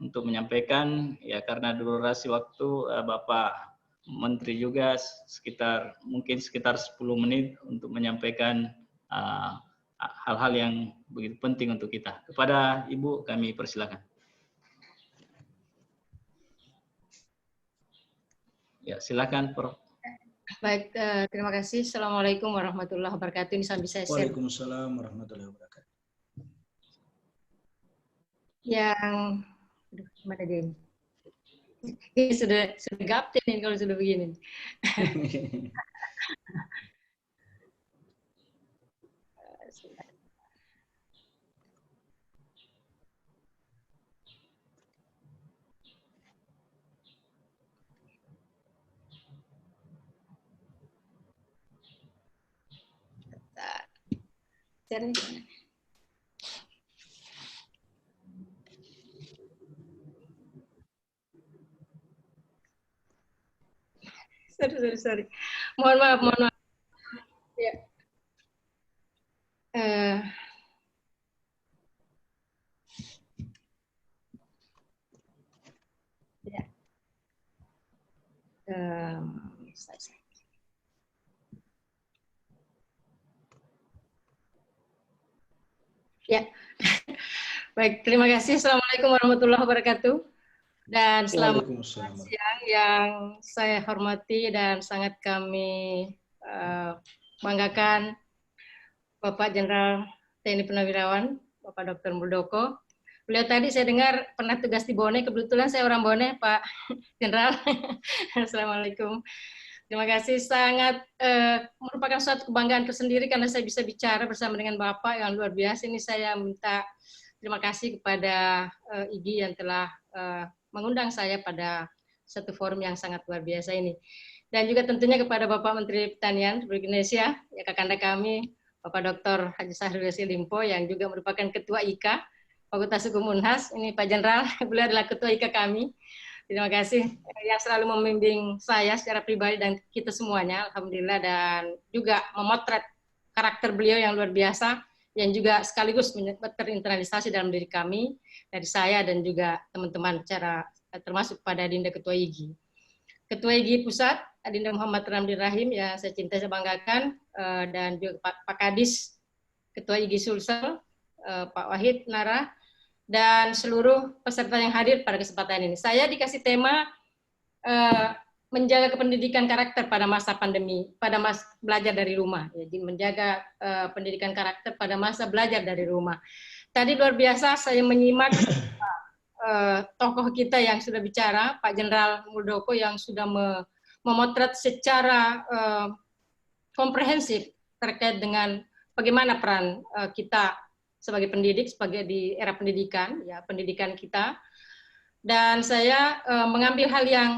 untuk menyampaikan, ya karena durasi waktu Bapak Menteri juga mungkin sekitar 10 menit untuk menyampaikan hal-hal yang begitu penting untuk kita. Kepada Ibu kami persilakan. Ya, silakan Prof. Baik, terima kasih. Assalamualaikum warahmatullahi wabarakatuh. Ini sambil saya share. Waalaikumsalam warahmatullahi wabarakatuh. Yang, mana dia ini? Ini sudah gapten ini kalau sudah begini. Sorry. Mohon maaf. Ya. Ya, baik. Terima kasih. Assalamualaikum warahmatullahi wabarakatuh. Dan selamat siang yang saya hormati dan sangat kami banggakan Bapak Jenderal TNI Purnawirawan, Bapak Dr. Muldoko. Beliau tadi saya dengar pernah tugas di Bone, kebetulan saya orang Bone, Pak Jenderal. Assalamualaikum. Terima kasih, sangat merupakan suatu kebanggaan tersendiri karena saya bisa bicara bersama dengan Bapak yang luar biasa. Ini saya minta terima kasih kepada IGI yang telah mengundang saya pada satu forum yang sangat luar biasa ini. Dan juga tentunya kepada Bapak Menteri Pertanian Republik Indonesia, ya kakanda kami, Bapak Dr. Haji Syahrul Yassin Limpo yang juga merupakan Ketua IKA, Fakultas Hukum Unhas. Ini Pak Jenderal, beliau adalah Ketua IKA kami. Terima kasih yang selalu membimbing saya secara pribadi dan kita semuanya, alhamdulillah, dan juga memotret karakter beliau yang luar biasa, yang juga sekaligus terinternalisasi dalam diri kami, dari saya dan juga teman-teman secara termasuk pada Adinda Ketua IGI. Ketua IGI Pusat, Adinda Muhammad Ramli Rahim, yang saya cintai, saya banggakan, dan juga Pak Kadis, Ketua IGI Sulsel, Pak Wahid Nara, dan seluruh peserta yang hadir pada kesempatan ini. Saya dikasih tema menjaga kependidikan karakter pada masa pandemi, pada masa belajar dari rumah. Jadi menjaga pendidikan karakter pada masa belajar dari rumah. Tadi luar biasa saya menyimak tokoh kita yang sudah bicara, Pak Jenderal Muldoko yang sudah memotret secara komprehensif terkait dengan bagaimana peran kita sebagai pendidik, sebagai di era pendidikan, ya pendidikan kita. Dan saya mengambil hal yang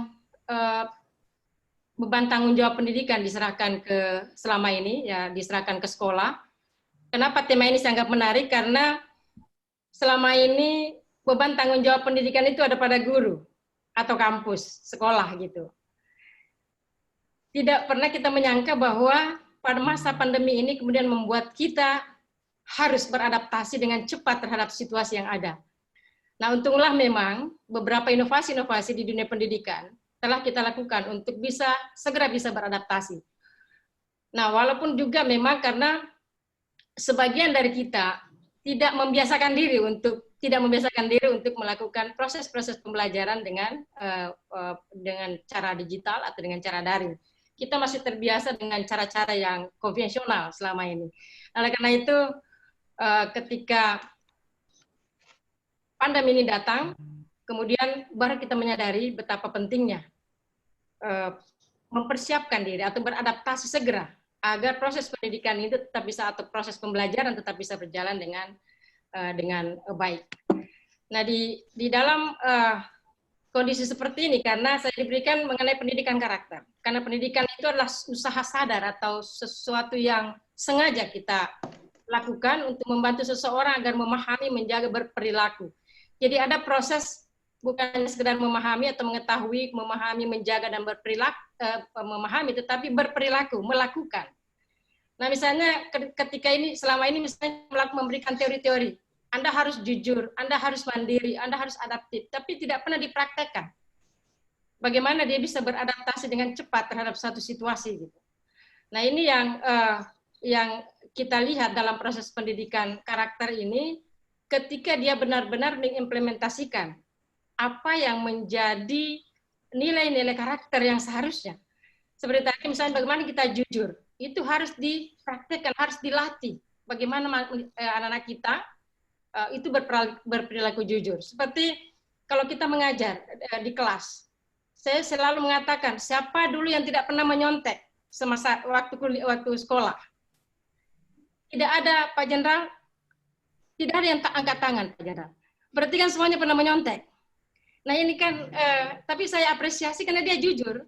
beban tanggung jawab pendidikan diserahkan ke selama ini, ya diserahkan ke sekolah. Kenapa tema ini saya anggap menarik? Karena selama ini beban tanggung jawab pendidikan itu ada pada guru atau kampus, sekolah gitu. Tidak pernah kita menyangka bahwa pada masa pandemi ini kemudian membuat kita harus beradaptasi dengan cepat terhadap situasi yang ada. Nah, untunglah memang beberapa inovasi-inovasi di dunia pendidikan telah kita lakukan untuk segera bisa beradaptasi. Nah, walaupun juga memang karena sebagian dari kita tidak membiasakan diri untuk melakukan proses-proses pembelajaran dengan cara digital atau dengan cara daring. Kita masih terbiasa dengan cara-cara yang konvensional selama ini. Oleh karena itu, ketika pandemi ini datang, kemudian baru kita menyadari betapa pentingnya mempersiapkan diri atau beradaptasi segera agar proses pendidikan itu tetap bisa, atau proses pembelajaran tetap bisa berjalan dengan baik. Nah, di dalam kondisi seperti ini, karena saya diberikan mengenai pendidikan karakter, karena pendidikan itu adalah usaha sadar atau sesuatu yang sengaja kita lakukan untuk membantu seseorang agar memahami, menjaga, berperilaku. Jadi ada proses bukan sekedar memahami atau mengetahui, memahami, menjaga, dan berperilaku, memahami, tetapi berperilaku, melakukan. Nah, misalnya ketika ini, selama ini misalnya memberikan teori-teori, Anda harus jujur, Anda harus mandiri, Anda harus adaptif, tapi tidak pernah dipraktekkan. Bagaimana dia bisa beradaptasi dengan cepat terhadap satu situasi gitu. Nah, ini yang kita lihat dalam proses pendidikan karakter ini, ketika dia benar-benar mengimplementasikan apa yang menjadi nilai-nilai karakter yang seharusnya. Seperti tadi misalnya bagaimana kita jujur, itu harus dipraktekkan, harus dilatih. Bagaimana anak-anak kita itu berperilaku jujur. Seperti kalau kita mengajar di kelas, saya selalu mengatakan, siapa dulu yang tidak pernah menyontek semasa waktu sekolah? Tidak ada, Pak Jenderal, tidak ada yang tak angkat tangan, Pak Jenderal. Berarti kan semuanya pernah menyontek. Nah, ini kan, tapi saya apresiasi karena dia jujur.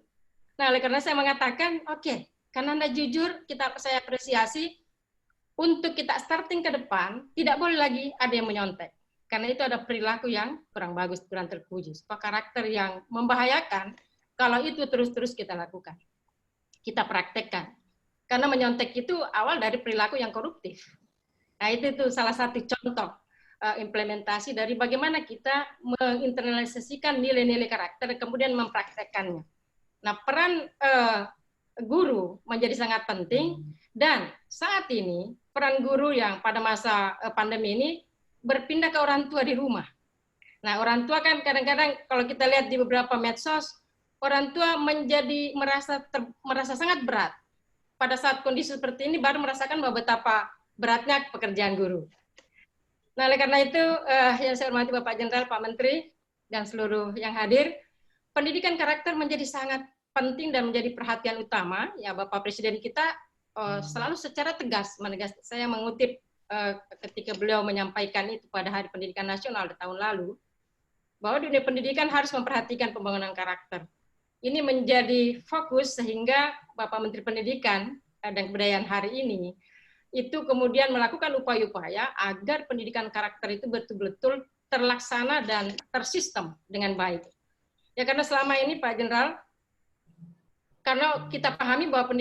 Nah, oleh karena saya mengatakan, oke, karena Anda jujur, saya apresiasi. Untuk kita starting ke depan, tidak boleh lagi ada yang menyontek. Karena itu ada perilaku yang kurang bagus, kurang terpuji. Sebuah karakter yang membahayakan kalau itu terus-terus kita lakukan. Kita praktekkan. Karena menyontek itu awal dari perilaku yang koruptif. Nah, itu salah satu contoh implementasi dari bagaimana kita menginternalisasikan nilai-nilai karakter, kemudian mempraktekkannya. Nah, peran guru menjadi sangat penting, dan saat ini peran guru yang pada masa pandemi ini berpindah ke orang tua di rumah. Nah, orang tua kan kadang-kadang kalau kita lihat di beberapa medsos, orang tua menjadi merasa sangat berat. Pada saat kondisi seperti ini baru merasakan bahwa betapa beratnya pekerjaan guru. Nah, oleh karena itu, yang saya hormati Bapak Jenderal, Pak Menteri, dan seluruh yang hadir, pendidikan karakter menjadi sangat penting dan menjadi perhatian utama. Ya, Bapak Presiden kita selalu secara tegas, saya mengutip ketika beliau menyampaikan itu pada Hari Pendidikan Nasional di tahun lalu, bahwa dunia pendidikan harus memperhatikan pembangunan karakter. Ini menjadi fokus sehingga Bapak Menteri Pendidikan dan Kebudayaan hari ini itu kemudian melakukan upaya-upaya agar pendidikan karakter itu betul-betul terlaksana dan tersistem dengan baik. Ya, karena selama ini Pak Jenderal, karena kita pahami bahwa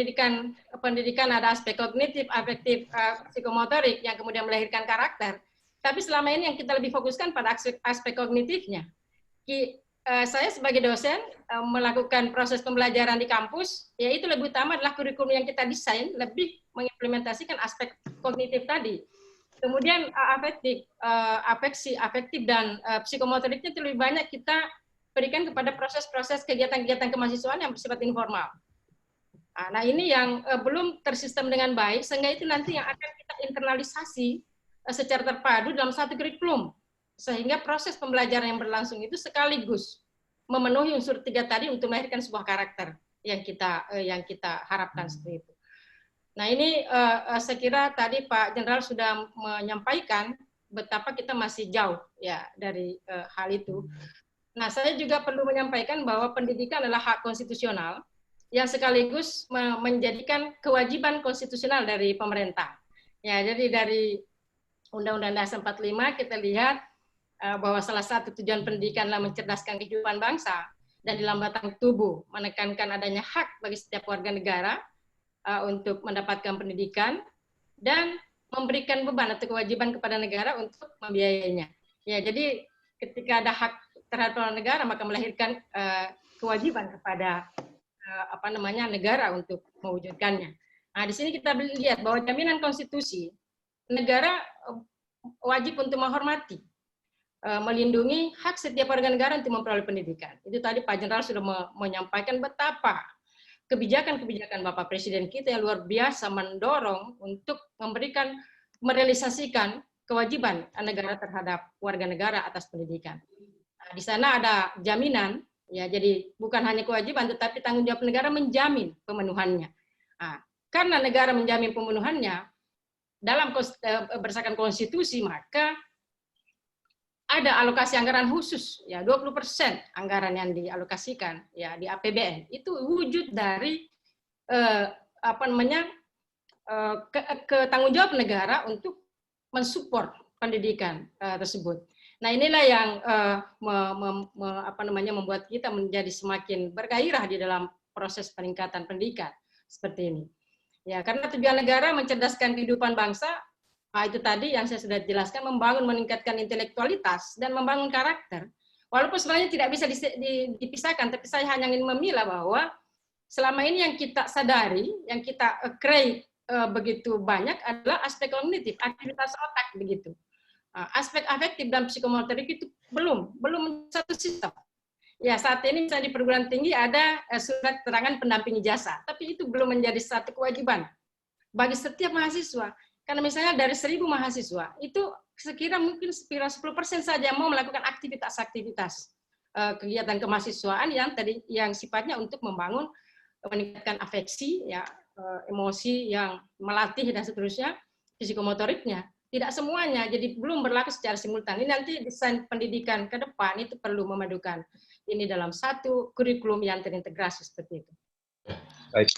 pendidikan ada aspek kognitif, afektif, psikomotorik yang kemudian melahirkan karakter, tapi selama ini yang kita lebih fokuskan pada aspek kognitifnya. Saya sebagai dosen melakukan proses pembelajaran di kampus, yaitu lebih utama adalah kurikulum yang kita desain lebih mengimplementasikan aspek kognitif tadi. Kemudian afektif dan psikomotoriknya itu lebih banyak kita berikan kepada proses-proses kegiatan-kegiatan kemahasiswaan yang bersifat informal. Nah, ini yang belum tersistem dengan baik, sehingga itu nanti yang akan kita internalisasi secara terpadu dalam satu kurikulum. Sehingga proses pembelajaran yang berlangsung itu sekaligus memenuhi unsur 3 tadi untuk melahirkan sebuah karakter yang kita harapkan seperti itu. Nah, ini saya kira tadi Pak Jenderal sudah menyampaikan betapa kita masih jauh ya dari hal itu. Nah, saya juga perlu menyampaikan bahwa pendidikan adalah hak konstitusional yang sekaligus menjadikan kewajiban konstitusional dari pemerintah. Ya, jadi dari Undang-Undang Dasar 45 kita lihat bahwa salah satu tujuan pendidikan adalah mencerdaskan kehidupan bangsa dan dalam batang tubuh menekankan adanya hak bagi setiap warga negara untuk mendapatkan pendidikan dan memberikan beban atau kewajiban kepada negara untuk membiayainya. Ya, jadi ketika ada hak terhadap negara maka melahirkan kewajiban kepada negara untuk mewujudkannya. Nah, di sini kita lihat bahwa jaminan konstitusi negara wajib untuk menghormati, melindungi hak setiap warga negara untuk memperoleh pendidikan. Itu tadi Pak Jenderal sudah menyampaikan betapa kebijakan-kebijakan Bapak Presiden kita yang luar biasa mendorong untuk merealisasikan kewajiban negara terhadap warga negara atas pendidikan. Nah, di sana ada jaminan, ya, jadi bukan hanya kewajiban, tetapi tanggung jawab negara menjamin pemenuhannya. Nah, karena negara menjamin pemenuhannya dalam berdasarkan konstitusi, maka ada alokasi anggaran khusus, ya 20% anggaran yang dialokasikan ya di APBN itu wujud dari tanggung jawab negara untuk mensupport pendidikan tersebut. Nah, inilah yang membuat kita menjadi semakin bergairah di dalam proses peningkatan pendidikan seperti ini. Ya, karena tujuan negara mencerdaskan kehidupan bangsa. Itu tadi yang saya sudah jelaskan, membangun, meningkatkan intelektualitas, dan membangun karakter. Walaupun sebenarnya tidak bisa dipisahkan, tapi saya hanya ingin memilah bahwa selama ini yang kita sadari, yang kita create begitu banyak adalah aspek kognitif, aktivitas otak begitu. Aspek afektif dan psikomotorik itu belum satu sistem. Ya, saat ini misalnya di perguruan tinggi ada surat keterangan pendamping ijazah, tapi itu belum menjadi satu kewajiban bagi setiap mahasiswa. Karena misalnya dari 1.000 mahasiswa, itu sekira mungkin 10% saja mau melakukan aktivitas-aktivitas kegiatan kemahasiswaan yang sifatnya untuk membangun, meningkatkan afeksi, ya, emosi yang melatih dan seterusnya, psikomotoriknya. Tidak semuanya, jadi belum berlaku secara simultan. Ini nanti desain pendidikan ke depan itu perlu memadukan ini dalam satu kurikulum yang terintegrasi seperti itu. Baik.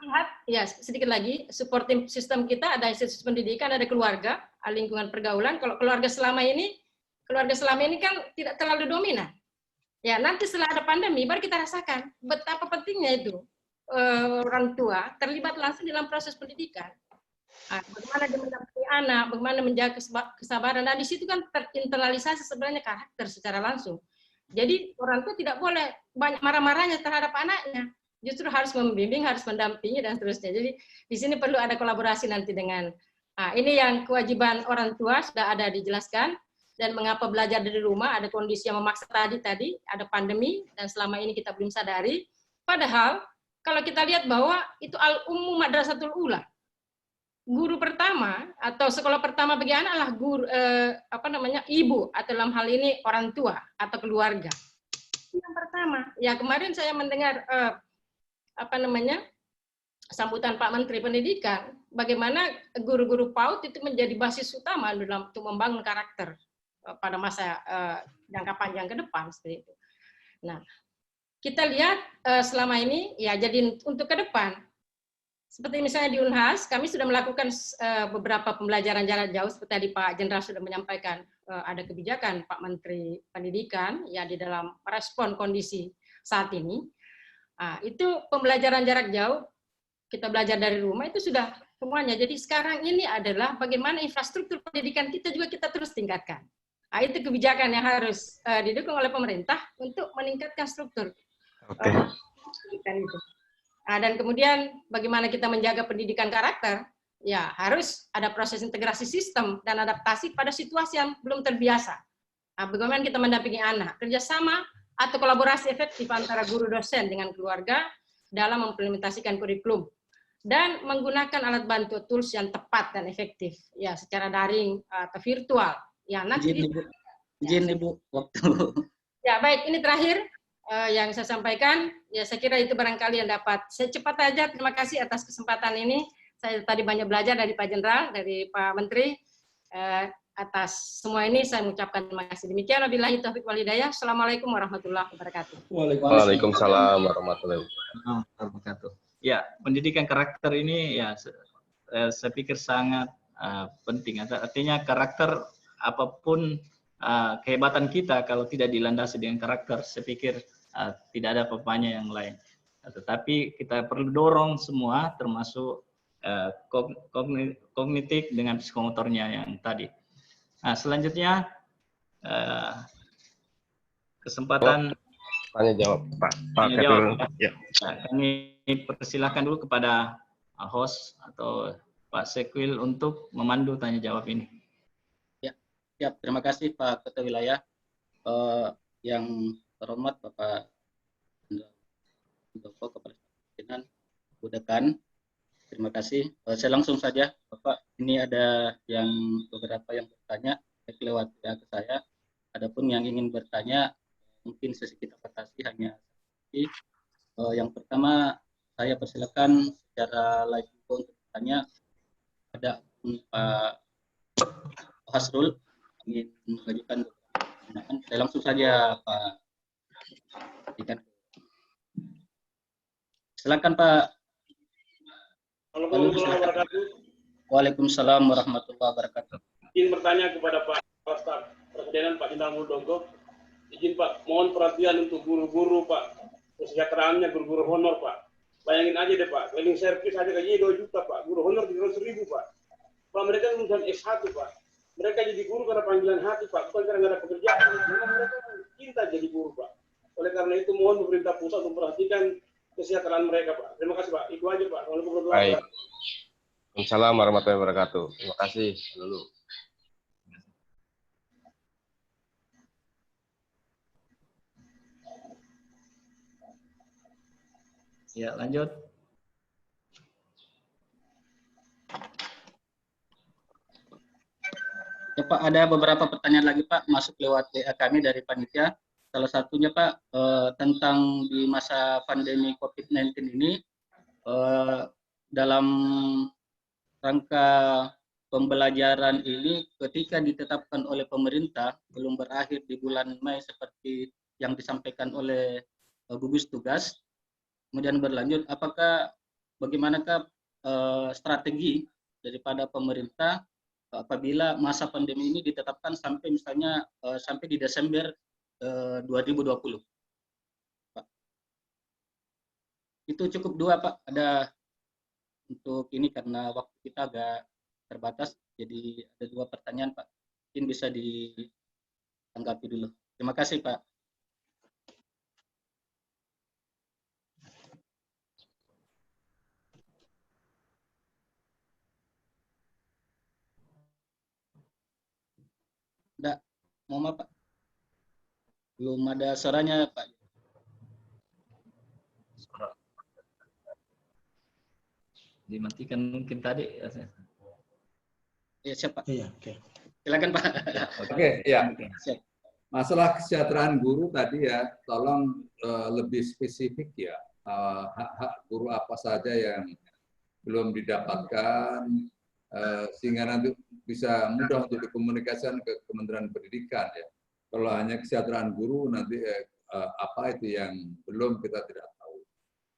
Lihat ya sedikit lagi, supporting sistem kita ada institusi pendidikan, ada keluarga, lingkungan pergaulan. Kalau keluarga selama ini kan tidak terlalu dominan. Ya, nanti setelah ada pandemi baru kita rasakan betapa pentingnya itu orang tua terlibat langsung dalam proses pendidikan. Bagaimana dia mendampingi anak, bagaimana menjaga kesabaran. Nah, di situ kan terinternalisasi sebenarnya karakter secara langsung. Jadi orang tua tidak boleh banyak marah-marahnya terhadap anaknya. Justru harus membimbing, harus mendampingi, dan seterusnya. Jadi di sini perlu ada kolaborasi nanti dengan, ini yang kewajiban orang tua sudah ada dijelaskan, dan mengapa belajar dari rumah, ada kondisi yang memaksa tadi, ada pandemi, dan selama ini kita belum sadari. Padahal, kalau kita lihat bahwa itu al-ummu madrasatul ula, guru pertama atau sekolah pertama bagi anak adalah guru ibu atau dalam hal ini orang tua atau keluarga. Yang pertama, ya kemarin saya mendengar sambutan Pak Menteri Pendidikan, bagaimana guru-guru PAUD itu menjadi basis utama dalam untuk membangun karakter pada masa jangka panjang ke depan seperti itu. Nah, kita lihat selama ini ya jadi untuk ke depan, seperti misalnya di Unhas, kami sudah melakukan beberapa pembelajaran jarak jauh seperti tadi Pak Jenderal sudah menyampaikan, ada kebijakan Pak Menteri Pendidikan ya di dalam respon kondisi saat ini. Nah, itu pembelajaran jarak jauh, kita belajar dari rumah itu sudah semuanya. Jadi sekarang ini adalah bagaimana infrastruktur pendidikan kita juga kita terus tingkatkan. Nah, itu kebijakan yang harus didukung oleh pemerintah untuk meningkatkan struktur pendidikan itu. Nah, dan kemudian bagaimana kita menjaga pendidikan karakter, ya harus ada proses integrasi sistem dan adaptasi pada situasi yang belum terbiasa. Nah, bagaimana kita mendampingi anak, kerjasama atau kolaborasi efektif antara guru dosen dengan keluarga dalam mengimplementasikan kurikulum dan menggunakan alat bantu tools yang tepat dan efektif, ya secara daring atau virtual. Ya, nanti izin Ibu waktu. Ya, baik, ini terakhir yang saya sampaikan. Ya, saya kira itu barangkali yang dapat saya cepat aja. Terima kasih atas kesempatan ini. Saya tadi banyak belajar dari Pak Jenderal, dari Pak Menteri. Atas semua ini saya mengucapkan terima kasih. Demikian, wabillahi taufiq wal hidayah. Assalamualaikum warahmatullahi wabarakatuh. Waalaikumsalam warahmatullahi wabarakatuh. Ya, pendidikan karakter ini ya saya pikir sangat penting. Artinya karakter apapun kehebatan kita kalau tidak dilandasi dengan karakter, saya pikir tidak ada apa-apanya yang lain. Tetapi kita perlu dorong semua, termasuk kognitif dengan psikomotornya yang tadi. Nah, selanjutnya kesempatan tanya jawab Pak. Ya. Nah, kami persilahkan dulu kepada host atau Pak Sekwil untuk memandu tanya jawab ini. Ya, terima kasih Pak Ketua Wilayah. Yang terhormat Bapak Joko, Kepala Pimpinan Budekan. Terima kasih. Saya langsung saja, Bapak. Ini ada yang beberapa yang bertanya lewat ke saya. Adapun yang ingin bertanya, mungkin sesi kita batasi hanya yang pertama saya persilakan secara live untuk bertanya. Ada Pak Hasrul ingin mengajukan pertanyaan. Saya langsung saja Pak. Silakan Pak. Waalaikumsalam warahmatullahi wabarakatuh. Izin bertanya kepada Pak Staf Presidenan Pak Jenderal Muldoko. Izin Pak, mohon perhatian untuk guru-guru Pak. Kesejahteraannya guru-guru honor Pak. Bayangin aja deh Pak, cleaning service aja gajinya 2 juta Pak. Guru honor 300.000 Pak. Pak mereka lulusan S1 Pak. Mereka jadi guru karena panggilan hati Pak, bukan karena nggak ada pekerjaan. Karena mereka cinta jadi guru Pak. Oleh karena itu mohon pemerintah pusat memperhatikan kesejahteraan mereka Pak. Terima kasih Pak. Itu aja Pak. Baik. Assalamualaikum warahmatullahi wabarakatuh. Terima kasih dulu. Ya, lanjut. Ya Pak, ada beberapa pertanyaan lagi Pak masuk lewat WA kami dari panitia. Salah satunya Pak tentang di masa pandemi COVID-19 ini dalam rangka pembelajaran ini ketika ditetapkan oleh pemerintah belum berakhir di bulan Mei seperti yang disampaikan oleh gugus tugas. Kemudian berlanjut, apakah bagaimanakah strategi daripada pemerintah apabila masa pandemi ini ditetapkan sampai misalnya sampai di Desember 2020? Pak. Itu cukup 2 Pak, ada untuk ini karena waktu kita agak terbatas, jadi ada 2 pertanyaan Pak, mungkin bisa ditanggapi dulu. Terima kasih Pak. Enggak, mau Pak? Belum ada suaranya Pak. Dimatikan mungkin tadi. Ya, siapa? Iya, oke. Silakan Pak. Oke, ya. Siap. Masalah kesejahteraan guru tadi ya, tolong lebih spesifik ya. Hak-hak guru apa saja yang belum didapatkan, sehingga nanti bisa mudah untuk dikomunikasikan ke Kementerian Pendidikan ya. Kalau hanya kesejahteraan guru nanti apa itu yang belum kita tidak tahu.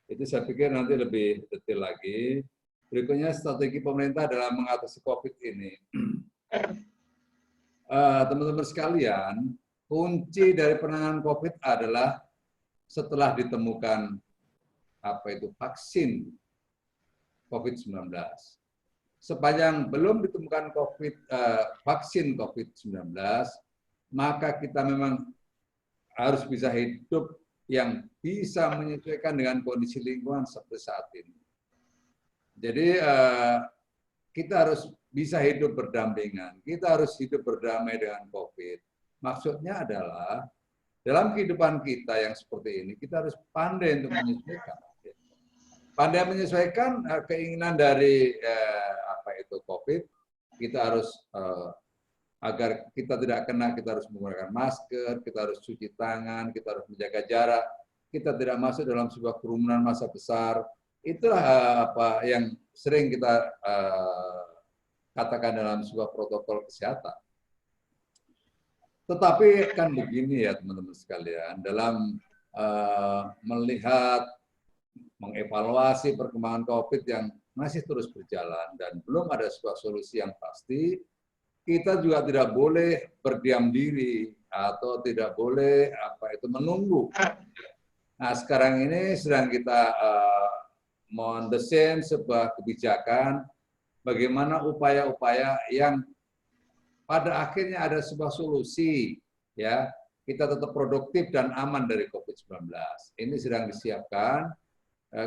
Itu saya pikir nanti lebih detail lagi. Berikutnya strategi pemerintah dalam mengatasi COVID ini. Teman-teman sekalian, kunci dari penanganan COVID adalah setelah ditemukan apa itu vaksin COVID-19. Sepanjang belum ditemukan vaksin COVID-19, maka kita memang harus bisa hidup yang bisa menyesuaikan dengan kondisi lingkungan seperti saat ini. Jadi kita harus bisa hidup berdampingan, kita harus hidup berdamai dengan COVID. Maksudnya adalah dalam kehidupan kita yang seperti ini, kita harus pandai untuk menyesuaikan. Pandai menyesuaikan keinginan dari COVID, kita harus agar kita tidak kena, kita harus menggunakan masker, kita harus cuci tangan, kita harus menjaga jarak, kita tidak masuk dalam sebuah kerumunan massa besar. Itulah apa yang sering kita katakan dalam sebuah protokol kesehatan. Tetapi kan begini ya teman-teman sekalian, dalam melihat, mengevaluasi perkembangan COVID yang masih terus berjalan dan belum ada sebuah solusi yang pasti, kita juga tidak boleh berdiam diri atau tidak boleh menunggu. Nah sekarang ini sedang kita mendesain sebuah kebijakan bagaimana upaya-upaya yang pada akhirnya ada sebuah solusi, ya kita tetap produktif dan aman dari COVID-19. Ini sedang disiapkan,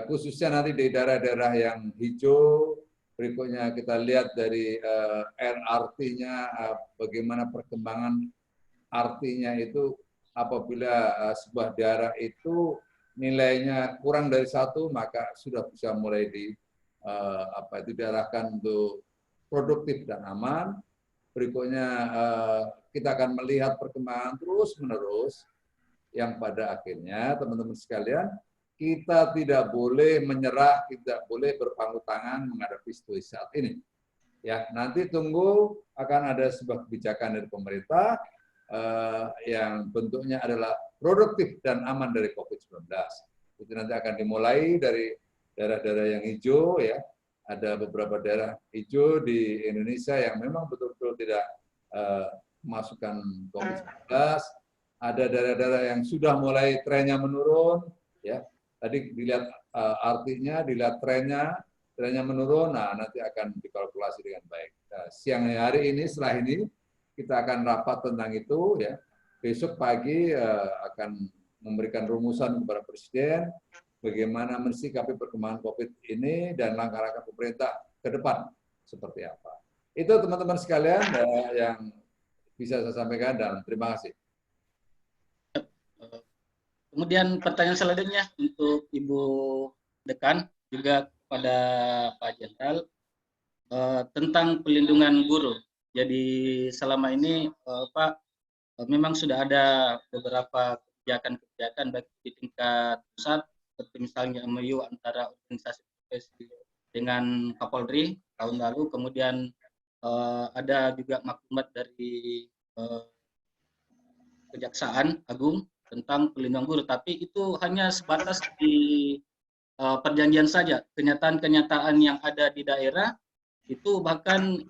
khususnya nanti di daerah-daerah yang hijau. Berikutnya kita lihat dari RRT-nya, bagaimana perkembangan artinya itu apabila sebuah daerah itu nilainya kurang dari 1, maka sudah bisa mulai diarahkan untuk produktif dan aman. Berikutnya kita akan melihat perkembangan terus-menerus yang pada akhirnya teman-teman sekalian kita tidak boleh menyerah, tidak boleh berpangku tangan menghadapi situasi saat ini. Ya, nanti tunggu akan ada sebuah kebijakan dari pemerintah yang bentuknya adalah produktif dan aman dari COVID-19. Itu nanti akan dimulai dari daerah-daerah yang hijau, ya. Ada beberapa daerah hijau di Indonesia yang memang betul-betul tidak memasukkan COVID-19. Ada daerah-daerah yang sudah mulai trennya menurun, ya. Tadi dilihat artinya, dilihat trennya menurun, nah nanti akan dikalkulasi dengan baik. Nah, siang hari ini, setelah ini kita akan rapat tentang itu, ya. Besok pagi akan memberikan rumusan kepada Presiden bagaimana mensikapi perkembangan COVID ini dan langkah-langkah pemerintah ke depan seperti apa. Itu teman-teman sekalian yang bisa saya sampaikan dan terima kasih. Kemudian pertanyaan selanjutnya untuk Ibu Dekan juga kepada Pak Jenderal tentang pelindungan guru. Jadi selama ini Pak memang sudah ada beberapa kebijakan baik di tingkat pusat seperti misalnya MOU antara organisasi profesi dengan Kapolri tahun lalu, kemudian ada juga maklumat dari Kejaksaan Agung tentang pelindungan guru, tapi itu hanya sebatas di perjanjian saja. Kenyataan-kenyataan yang ada di daerah itu bahkan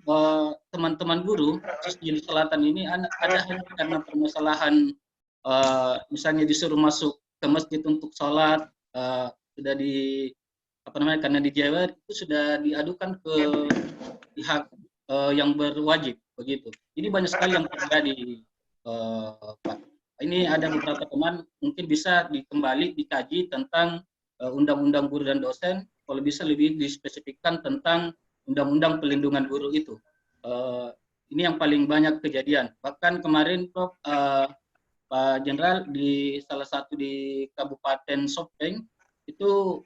teman-teman guru di Selatan ini ada hanya karena permasalahan misalnya disuruh masuk ke masjid untuk sholat, sudah karena di Jawa itu sudah diadukan ke pihak yang berwajib begitu. Ini banyak sekali yang terjadi, Pak. Ini ada beberapa teman mungkin bisa dikaji tentang undang-undang guru dan dosen, kalau bisa lebih dispesifikkan tentang undang-undang pelindungan guru itu. Ini yang paling banyak kejadian. Bahkan kemarin Prof, Pak Jenderal di salah satu di Kabupaten Sopeng itu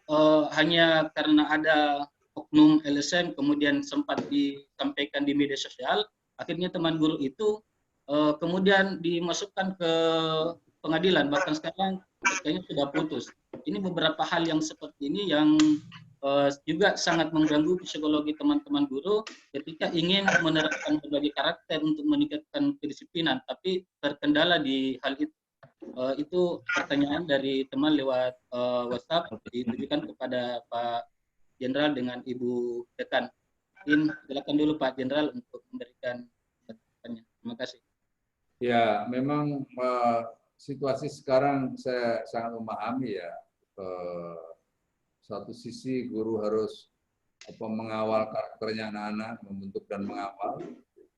hanya karena ada oknum LSM, kemudian sempat disampaikan di media sosial, akhirnya teman guru itu kemudian dimasukkan ke pengadilan, bahkan sekarang kayaknya sudah putus. Ini beberapa hal yang seperti ini yang juga sangat mengganggu psikologi teman-teman guru ketika ingin menerapkan berbagai karakter untuk meningkatkan kedisiplinan, tapi terkendala di hal itu. Itu pertanyaan dari teman lewat WhatsApp ditujukan kepada Pak Jenderal dengan Ibu Dekan. Silakan dulu Pak Jenderal untuk memberikan pertanyaan. Terima kasih. Ya, memang situasi sekarang saya sangat memahami ya. Satu sisi guru harus mengawal karakternya anak-anak, membentuk dan mengawal,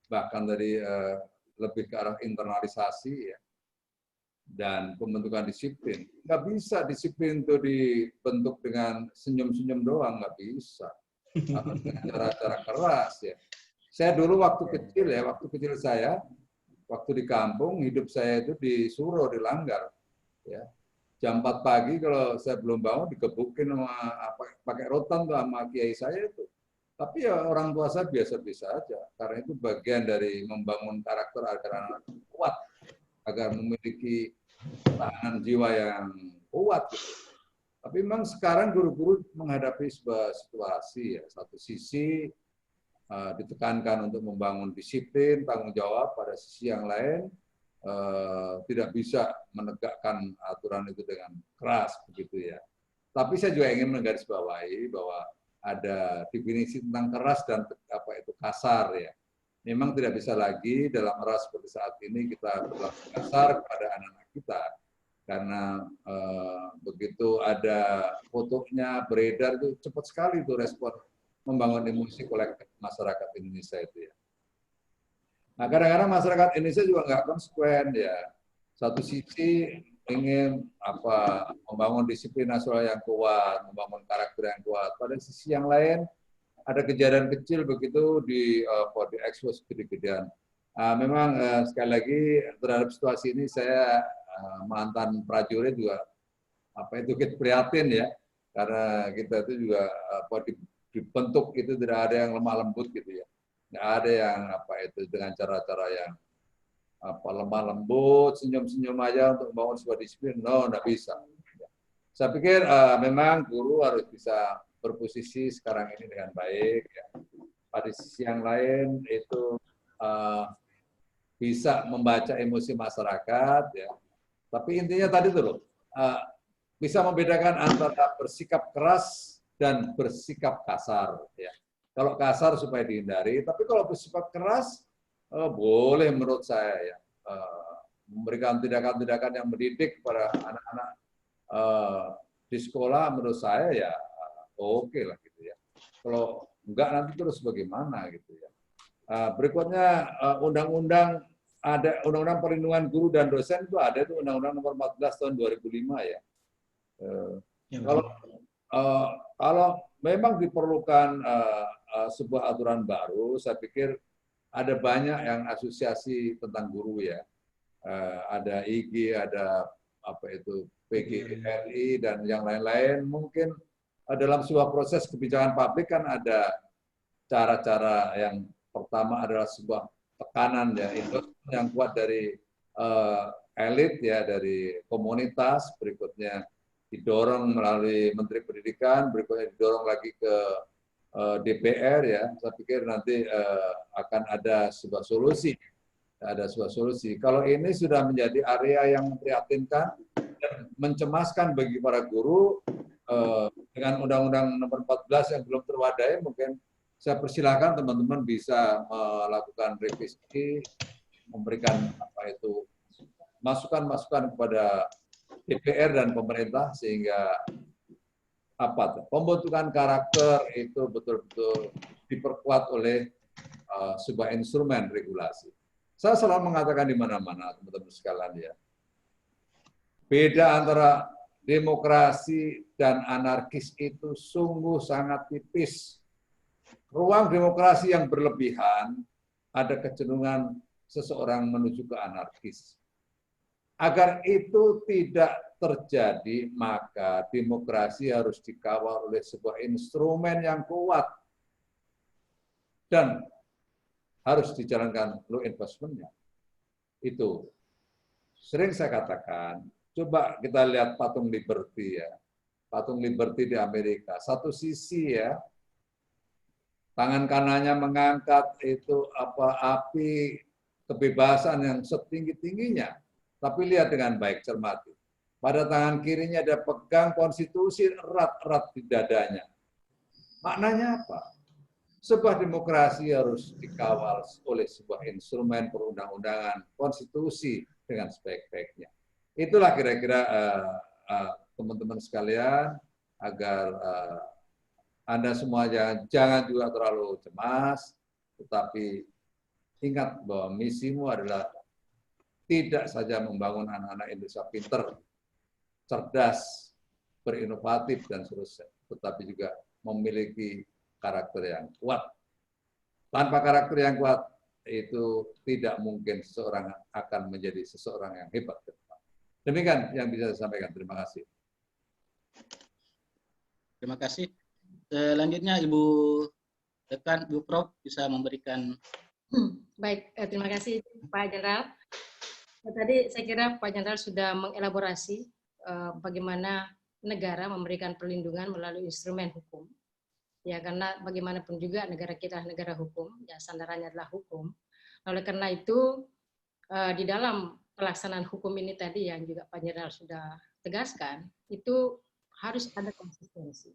bahkan dari lebih ke arah internalisasi ya, dan pembentukan disiplin. Nggak bisa disiplin itu dibentuk dengan senyum-senyum doang, nggak bisa. Harus dengan cara-cara keras ya. Saya dulu waktu kecil saya, waktu di kampung, hidup saya itu disuruh, dilanggar. Ya. Jam 4 pagi kalau saya belum bangun, digebukin sama pakai rotan tuh sama kiai saya itu. Tapi ya orang tua saya biasa-biasa aja, karena itu bagian dari membangun karakter agar anak kuat, agar memiliki ketahanan jiwa yang kuat. Gitu. Tapi memang sekarang guru-guru menghadapi sebuah situasi ya, satu sisi ditekankan untuk membangun disiplin, tanggung jawab, pada sisi yang lain tidak bisa menegakkan aturan itu dengan keras begitu ya. Tapi saya juga ingin menggarisbawahi bahwa ada definisi tentang keras dan kasar ya. Memang tidak bisa lagi dalam era seperti saat ini kita berlaku kasar kepada anak-anak kita, karena begitu ada fotonya beredar itu cepat sekali itu respon membangun emosi kolektif masyarakat Indonesia itu ya. Nah, kadang-kadang masyarakat Indonesia juga nggak konsekuen ya. Satu sisi ingin membangun disiplin nasional yang kuat, membangun karakter yang kuat. Pada sisi yang lain ada kejadian kecil begitu diekspos gede-gedean. Memang sekali lagi terhadap situasi ini saya mantan prajurit juga kita prihatin ya, karena kita itu juga dibentuk itu tidak ada yang lemah lembut gitu ya. Nggak ada yang dengan cara-cara yang lemah lembut, senyum-senyum aja untuk membangun sebuah disiplin. No, nggak bisa. Saya pikir memang guru harus bisa berposisi sekarang ini dengan baik. Ya. Pada sisi yang lain itu bisa membaca emosi masyarakat. Ya. Tapi intinya tadi tuh loh, bisa membedakan antara bersikap keras dan bersikap kasar. Ya. Kalau kasar supaya dihindari, tapi kalau bersifat keras, boleh menurut saya ya, memberikan tindakan-tindakan yang mendidik kepada anak-anak di sekolah, menurut saya ya oke lah gitu ya. Kalau enggak nanti terus bagaimana gitu ya. Berikutnya undang-undang perlindungan guru dan dosen itu ada itu Undang-Undang Nomor 14 tahun 2005 ya. Kalau memang diperlukan sebuah aturan baru, saya pikir ada banyak yang asosiasi tentang guru ya. Ada IG, ada PGRI dan yang lain-lain. Mungkin dalam sebuah proses kebijakan publik kan ada cara-cara yang pertama adalah sebuah tekanan ya, yang kuat dari elit ya, dari komunitas, berikutnya didorong melalui Menteri Pendidikan, berikutnya didorong lagi ke DPR ya. Saya pikir nanti akan ada sebuah solusi. Kalau ini sudah menjadi area yang memprihatinkan dan mencemaskan bagi para guru dengan Undang-Undang Nomor 14 yang belum terwadai, mungkin saya persilakan teman-teman bisa melakukan revisi, memberikan masukan-masukan kepada DPR dan pemerintah sehingga pembentukan karakter itu betul-betul diperkuat oleh sebuah instrumen regulasi. Saya selalu mengatakan di mana-mana teman-teman sekalian ya, beda antara demokrasi dan anarkis itu sungguh sangat tipis. Ruang demokrasi yang berlebihan ada kecenderungan seseorang menuju ke anarkis. Agar itu tidak terjadi, maka demokrasi harus dikawal oleh sebuah instrumen yang kuat dan harus dijalankan law enforcement-nya. Itu sering saya katakan, coba kita lihat patung Liberty ya. Patung Liberty di Amerika, satu sisi ya, tangan kanannya mengangkat itu api kebebasan yang setinggi-tingginya. Tapi lihat dengan baik, cermati. Pada tangan kirinya ada pegang konstitusi erat-erat di dadanya. Maknanya apa? Sebuah demokrasi harus dikawal oleh sebuah instrumen perundang-undangan, konstitusi dengan sebaik-baiknya. Itulah kira-kira teman-teman sekalian, agar Anda semua jangan juga terlalu cemas, tetapi ingat bahwa misimu adalah tidak saja membangun anak-anak Indonesia pinter, cerdas, berinovatif, dan seterusnya, tetapi juga memiliki karakter yang kuat. Tanpa karakter yang kuat, itu tidak mungkin seseorang akan menjadi seseorang yang hebat. Demikian yang bisa saya sampaikan. Terima kasih. Terima kasih. Selanjutnya Ibu Dekan, Ibu Prof bisa memberikan. Baik, terima kasih Pak Jenderal. Tadi saya kira Pak Jenderal sudah mengelaborasi bagaimana negara memberikan perlindungan melalui instrumen hukum. Ya, karena bagaimanapun juga negara kita negara hukum, ya sandarannya adalah hukum. Oleh karena itu di dalam pelaksanaan hukum ini tadi yang juga Pak Jenderal sudah tegaskan, itu harus ada konsistensi,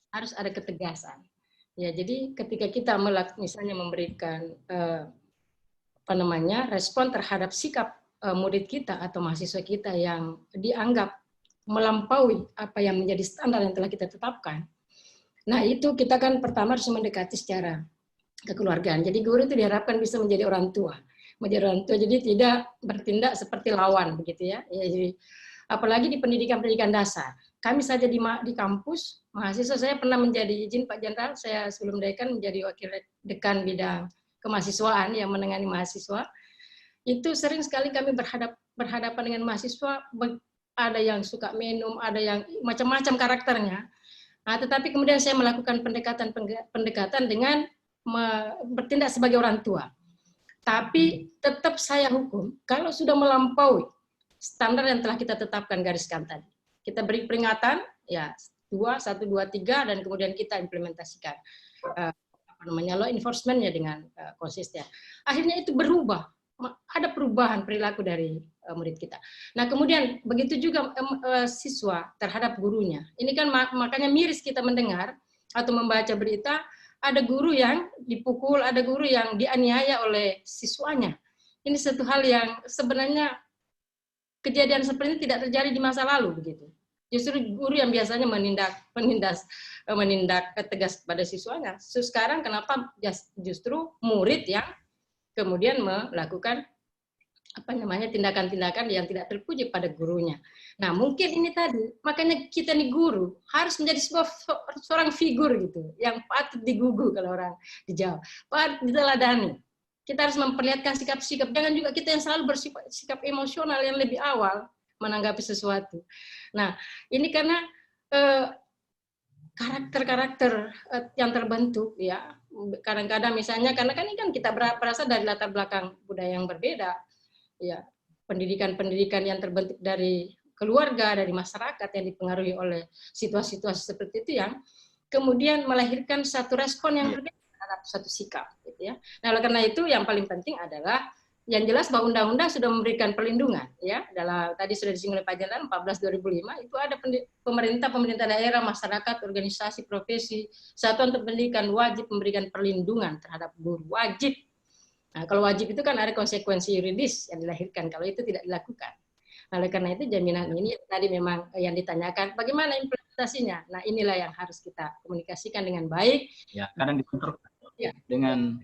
harus ada ketegasan. Ya, jadi ketika kita misalnya memberikan respon terhadap sikap murid kita atau mahasiswa kita yang dianggap melampaui apa yang menjadi standar yang telah kita tetapkan. Nah, itu kita kan pertama harus mendekati secara kekeluargaan. Jadi guru itu diharapkan bisa menjadi orang tua. Jadi tidak bertindak seperti lawan begitu ya. Jadi, apalagi di pendidikan dasar. Kami saja di kampus, mahasiswa saya pernah menjadi, izin Pak Jenderal, saya sebelum dekan menjadi wakil dekan bidang kemahasiswaan yang menangani mahasiswa. Itu sering sekali kami berhadapan dengan mahasiswa, ada yang suka minum, ada yang macam-macam karakternya. Nah, tetapi kemudian saya melakukan pendekatan dengan bertindak sebagai orang tua. Tapi tetap saya hukum kalau sudah melampaui standar yang telah kita tetapkan gariskan tadi. Kita beri peringatan, ya 1, 2, 3, dan kemudian kita implementasikan law enforcement-nya dengan konsisten. Akhirnya itu berubah. Ada perubahan perilaku dari murid kita. Nah, kemudian begitu juga siswa terhadap gurunya. Ini kan makanya miris kita mendengar atau membaca berita, ada guru yang dipukul, ada guru yang dianiaya oleh siswanya. Ini satu hal yang sebenarnya kejadian seperti ini tidak terjadi di masa lalu begitu. Justru guru yang biasanya menindak tegas pada siswanya. Sekarang kenapa justru murid yang kemudian melakukan tindakan-tindakan yang tidak terpuji pada gurunya. Nah, mungkin ini tadi, makanya kita nih guru harus menjadi seorang figur gitu, yang patut digugu kalau orang di Jawa, patut diteladani. Kita harus memperlihatkan sikap-sikap, jangan juga kita yang selalu bersikap emosional yang lebih awal menanggapi sesuatu. Nah, ini karena karakter-karakter yang terbentuk ya, kadang-kadang misalnya karena kan ini kan kita berasal dari latar belakang budaya yang berbeda. Ya, pendidikan-pendidikan yang terbentuk dari keluarga, dari masyarakat yang dipengaruhi oleh situasi-situasi seperti itu yang kemudian melahirkan satu respon yang berbeda terhadap satu sikap, gitu ya. Nah, oleh karena itu yang paling penting adalah yang jelas bahwa undang-undang sudah memberikan perlindungan, ya. Dalam tadi sudah disinggung oleh Pak Jenderal 14/2005 itu ada pemerintah daerah, masyarakat, organisasi, profesi, satuan untuk pendidikan wajib memberikan perlindungan terhadap guru, wajib. Nah, kalau wajib itu kan ada konsekuensi yuridis yang dilahirkan kalau itu tidak dilakukan. Nah, oleh karena itu jaminan ini tadi memang yang ditanyakan bagaimana implementasinya. Nah, inilah yang harus kita komunikasikan dengan baik. Ya, kadang dibentrok dengan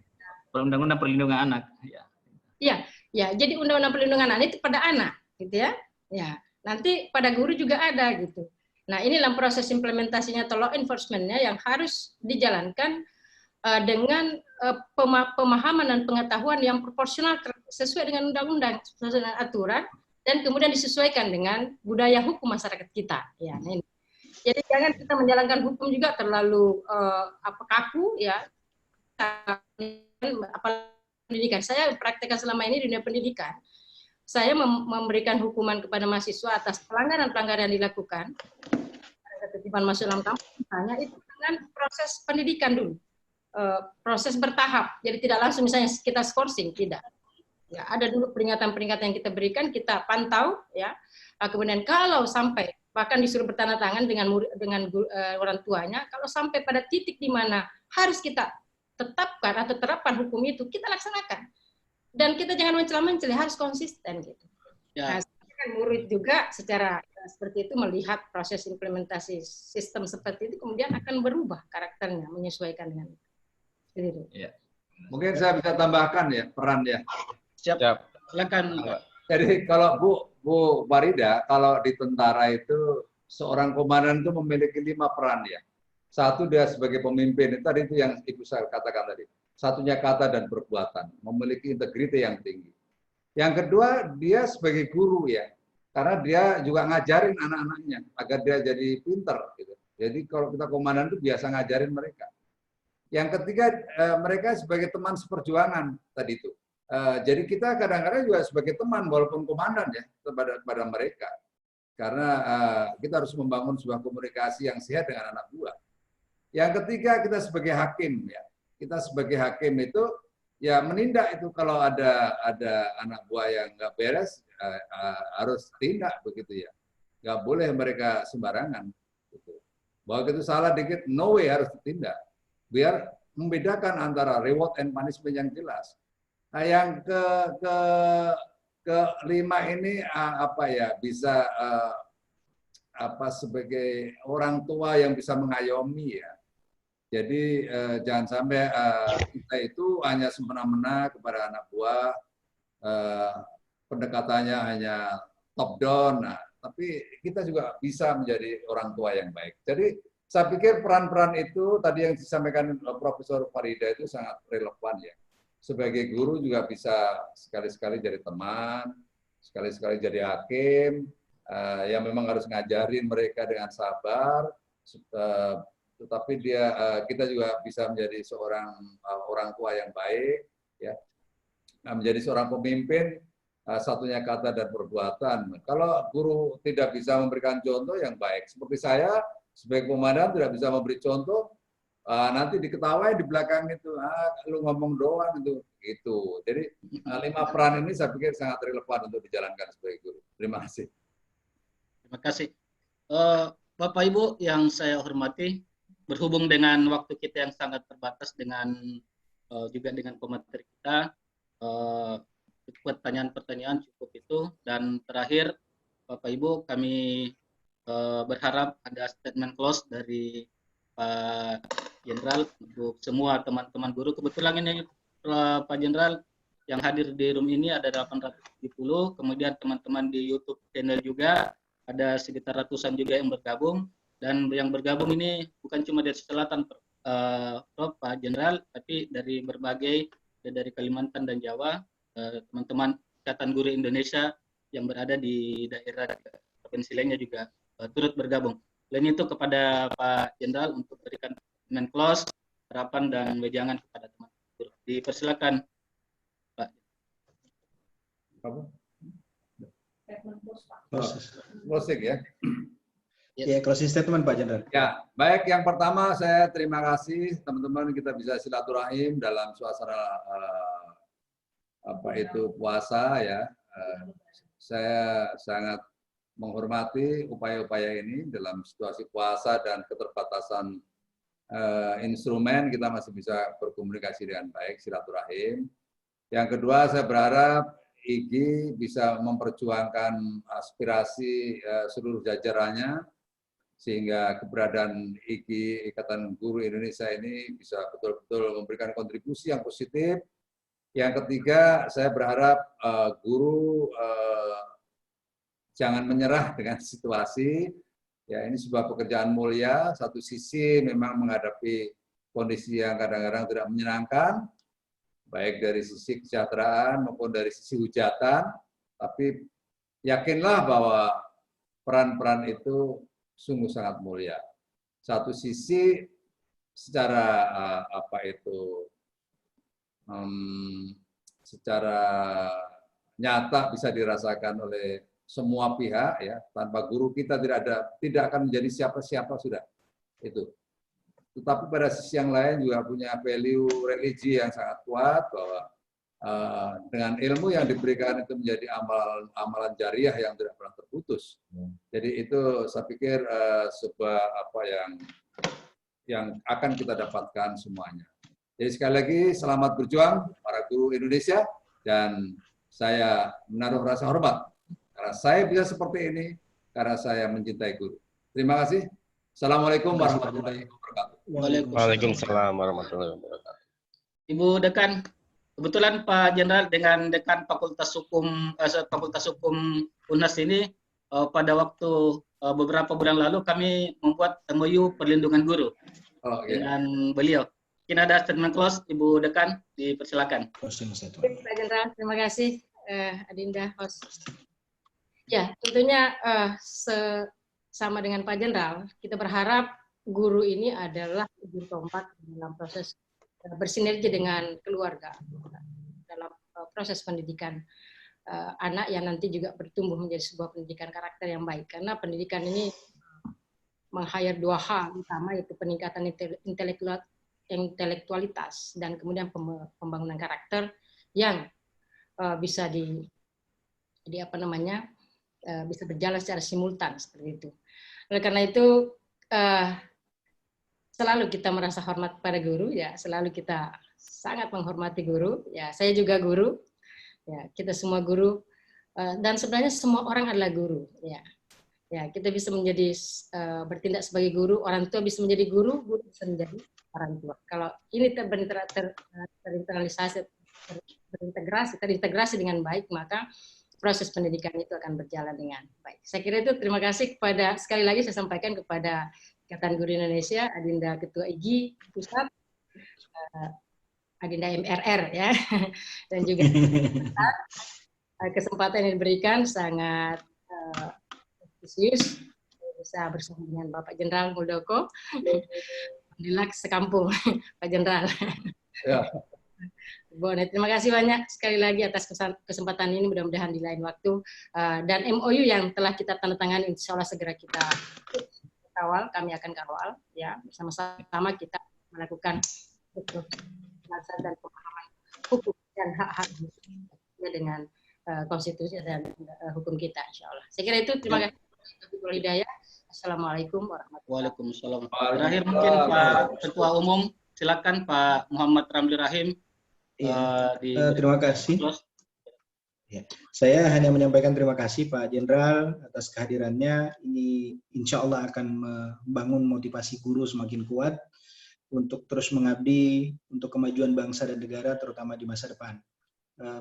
Undang-Undang Perlindungan Anak. Ya, jadi Undang-Undang Perlindungan Anak itu pada anak, gitu ya. Ya, nanti pada guru juga ada gitu. Nah, inilah proses implementasinya atau law enforcement-nya yang harus dijalankan dengan pemahaman dan pengetahuan yang proporsional sesuai dengan undang-undang, sesuai dengan aturan, dan kemudian disesuaikan dengan budaya hukum masyarakat kita. Ya, nah ini. Jadi jangan kita menjalankan hukum juga terlalu kaku, ya. Pendidikan. Saya praktekkan selama ini di dunia pendidikan. Saya memberikan hukuman kepada mahasiswa atas pelanggaran-pelanggaran yang dilakukan, ketertiban masuk dalam kampus, misalnya itu dengan proses pendidikan dulu, proses bertahap. Jadi tidak langsung misalnya kita skorsing, tidak. Ya, ada dulu peringatan-peringatan yang kita berikan, kita pantau, ya. Kemudian kalau sampai bahkan disuruh bertanda tangan dengan orang tuanya, kalau sampai pada titik di mana harus kita tetapkan atau terapkan hukum itu, kita laksanakan. Dan kita jangan mencela-mencela, harus konsisten gitu. Ya. Nah, kan murid juga secara seperti itu melihat proses implementasi sistem seperti itu, kemudian akan berubah karakternya, menyesuaikan dengan itu. Ya. Mungkin saya bisa tambahkan ya peran ya. Siap. Silakan. Jadi kalau Bu Farida, kalau di tentara itu seorang komandan itu memiliki 5 peran ya. Satu, dia sebagai pemimpin, tadi itu yang Ibu saya katakan tadi. Satunya kata dan perbuatan, memiliki integritas yang tinggi. Yang kedua, dia sebagai guru ya, karena dia juga ngajarin anak-anaknya agar dia jadi pinter. Gitu. Jadi kalau kita komandan itu biasa ngajarin mereka. Yang ketiga, mereka sebagai teman seperjuangan tadi itu. Jadi kita kadang-kadang juga sebagai teman walaupun komandan ya kepada mereka. Karena kita harus membangun sebuah komunikasi yang sehat dengan anak buah. Yang ketiga, kita sebagai hakim ya. Kita sebagai hakim itu ya menindak itu kalau ada anak buah yang nggak beres harus tindak begitu ya. Nggak boleh mereka sembarangan. Gitu. Bahwa itu salah dikit, no way harus ditindak. Biar membedakan antara reward and punishment yang jelas. Nah, yang kelima ini apa ya, bisa sebagai orang tua yang bisa mengayomi ya. Jadi jangan sampai kita itu hanya semena-mena kepada anak buah, pendekatannya hanya top down. Nah, tapi kita juga bisa menjadi orang tua yang baik. Jadi saya pikir peran-peran itu tadi yang disampaikan Profesor Farida itu sangat relevan ya. Sebagai guru juga bisa sekali-sekali jadi teman, sekali-sekali jadi hakim, yang memang harus ngajarin mereka dengan sabar, tetapi kita juga bisa menjadi seorang orang tua yang baik, ya, menjadi seorang pemimpin, satunya kata dan perbuatan. Kalau guru tidak bisa memberikan contoh yang baik, seperti saya sebagai komandan tidak bisa memberi contoh, nanti diketawain di belakang itu, lu ngomong doang itu, gitu. Jadi 5 peran ini saya pikir sangat relevan untuk dijalankan sebagai guru. Terima kasih. Terima kasih. Bapak Ibu yang saya hormati, berhubung dengan waktu kita yang sangat terbatas dengan juga dengan pemateri kita, pertanyaan-pertanyaan cukup itu. Dan terakhir, Bapak Ibu, kami berharap ada statement close dari Pak Jenderal untuk semua teman-teman guru. Kebetulan ini Pak Jenderal yang hadir di room ini ada 870, kemudian teman-teman di YouTube channel juga ada sekitar ratusan juga yang bergabung. Dan yang bergabung ini bukan cuma dari selatan, Prof, Pak Jenderal, tapi dari berbagai, dari Kalimantan dan Jawa, teman-teman Ikatan Guru Indonesia yang berada di daerah provinsi lainnya juga turut bergabung. Selain itu kepada Pak Jenderal untuk berikan statement close, harapan dan wejangan kepada teman-teman guru. Dipersilakan, Pak. Closing ya. Ya, closing statement Pak Jenderal. Ya, baik. Yang pertama saya terima kasih teman-teman kita bisa silaturahim dalam suasana puasa ya. Saya sangat menghormati upaya-upaya ini dalam situasi puasa dan keterbatasan instrumen kita masih bisa berkomunikasi dengan baik, silaturahim. Yang kedua, saya berharap IGI bisa memperjuangkan aspirasi seluruh jajarannya sehingga keberadaan IGI, Ikatan Guru Indonesia ini bisa betul-betul memberikan kontribusi yang positif. Yang ketiga, saya berharap guru jangan menyerah dengan situasi. Ya, ini sebuah pekerjaan mulia. Satu sisi memang menghadapi kondisi yang kadang-kadang tidak menyenangkan, baik dari sisi kesejahteraan maupun dari sisi hujatan. Tapi yakinlah bahwa peran-peran itu sungguh sangat mulia. Satu sisi secara secara nyata bisa dirasakan oleh semua pihak, ya. Tanpa guru kita tidak akan menjadi siapa-siapa sudah itu. Tetapi pada sisi yang lain juga punya value religi yang sangat kuat, bahwa dengan ilmu yang diberikan itu menjadi amalan jariah yang tidak pernah terputus. Jadi itu saya pikir sebuah yang akan kita dapatkan semuanya. Jadi sekali lagi selamat berjuang para guru Indonesia, dan saya menaruh rasa hormat karena saya bisa seperti ini karena saya mencintai guru. Terima kasih. Assalamualaikum warahmatullahi wabarakatuh. Waalaikumsalam warahmatullahi wabarakatuh. Ibu Dekan, kebetulan Pak Jenderal dengan Dekan Fakultas Hukum UNAS ini pada waktu beberapa bulan lalu kami membuat MOU perlindungan guru dengan beliau. Mungkin ada statement close, Ibu Dekan, dipersilakan. Pak Jenderal, terima kasih Adinda host. Ya, tentunya sama dengan Pak Jenderal, kita berharap guru ini adalah ujung tombak dalam proses bersinergi dengan keluarga dalam proses pendidikan anak yang nanti juga bertumbuh menjadi sebuah pendidikan karakter yang baik. Karena pendidikan ini meng-hire dua hal utama, yaitu peningkatan intelektualitas dan kemudian pembangunan karakter yang bisa bisa berjalan secara simultan seperti itu. Oleh karena itu selalu kita merasa hormat pada guru, ya, selalu kita sangat menghormati guru. Ya, saya juga guru. Ya, kita semua guru, dan sebenarnya semua orang adalah guru. Ya, kita bisa menjadi bertindak sebagai guru, orang tua bisa menjadi guru, guru bisa menjadi orang tua. Kalau ini terintegrasi dengan baik, maka proses pendidikan itu akan berjalan dengan baik. Saya kira itu. Terima kasih sekali lagi saya sampaikan kepada Ikatan Guru Indonesia, Adinda Ketua IGI Pusat, Adinda MRR, ya, dan juga kesempatan yang diberikan sangat prestisius bisa bersama dengan Bapak Jenderal Muldoko. Alhamdulillah sekampung Pak Jenderal. Ya. Boleh, terima kasih banyak sekali lagi atas kesempatan ini, mudah-mudahan di lain waktu. Dan MOU yang telah kita tanda tangani insya Allah segera kita kawal, kami akan kawal, ya, bersama-sama kita melakukan dan pemahaman hukum dan hak-hak dengan konstitusi dan hukum kita, insya Allah. Saya kira itu. Terima kasih. Assalamualaikum warahmatullahi wabarakatuh. Waalaikumsalam. Terakhir mungkin Pak Ketua Umum, silakan Pak Muhammad Ramli Rahim. Terima kasih. Ya. Saya hanya menyampaikan terima kasih Pak Jenderal atas kehadirannya. Ini insya Allah akan membangun motivasi guru semakin kuat untuk terus mengabdi untuk kemajuan bangsa dan negara, terutama di masa depan.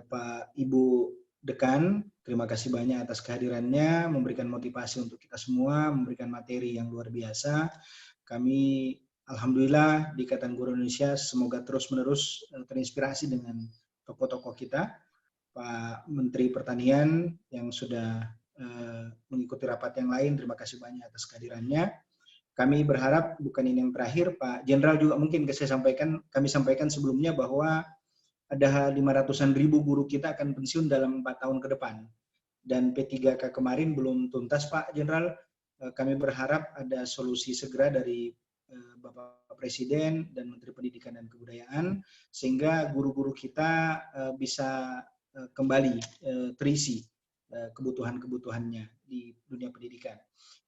Pak Ibu Dekan, terima kasih banyak atas kehadirannya, memberikan motivasi untuk kita semua, memberikan materi yang luar biasa. Kami alhamdulillah di Ikatan Guru Indonesia semoga terus-menerus terinspirasi dengan tokoh-tokoh kita. Pak Menteri Pertanian yang sudah mengikuti rapat yang lain, terima kasih banyak atas kehadirannya. Kami berharap bukan ini yang terakhir, Pak Jenderal juga mungkin kami sampaikan sebelumnya bahwa ada 500-an ribu guru kita akan pensiun dalam 4 tahun ke depan. Dan P3K kemarin belum tuntas Pak Jenderal. Kami berharap ada solusi segera dari Bapak Presiden dan Menteri Pendidikan dan Kebudayaan sehingga guru-guru kita bisa kembali terisi kebutuhan-kebutuhannya di dunia pendidikan.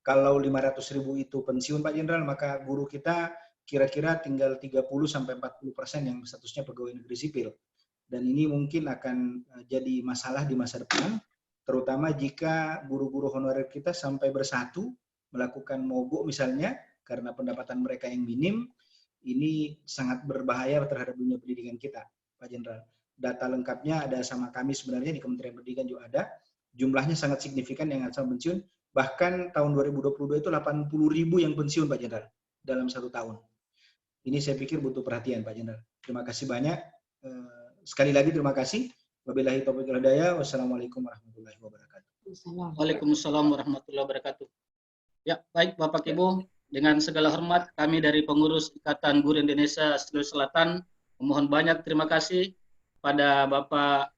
Kalau 500.000 itu pensiun Pak Jenderal, maka guru kita kira-kira tinggal 30-40% yang statusnya pegawai negeri sipil. Dan ini mungkin akan jadi masalah di masa depan, terutama jika guru-guru honorer kita sampai bersatu melakukan mogok misalnya, karena pendapatan mereka yang minim, ini sangat berbahaya terhadap dunia pendidikan kita, Pak Jenderal. Data lengkapnya ada sama kami sebenarnya di Kementerian Pendidikan juga ada. Jumlahnya sangat signifikan yang akan pensiun. Bahkan tahun 2022 itu 80.000 yang pensiun, Pak Jenderal, dalam 1 tahun. Ini saya pikir butuh perhatian, Pak Jenderal. Terima kasih banyak. Sekali lagi terima kasih. Wabillahi taufiq wal hidayah. Wassalamualaikum warahmatullahi wabarakatuh. Waalaikumsalam warahmatullahi wabarakatuh. Ya, baik Bapak Ibu, dengan segala hormat kami dari pengurus Ikatan Guru Indonesia Sulawesi Selatan memohon banyak terima kasih pada Bapak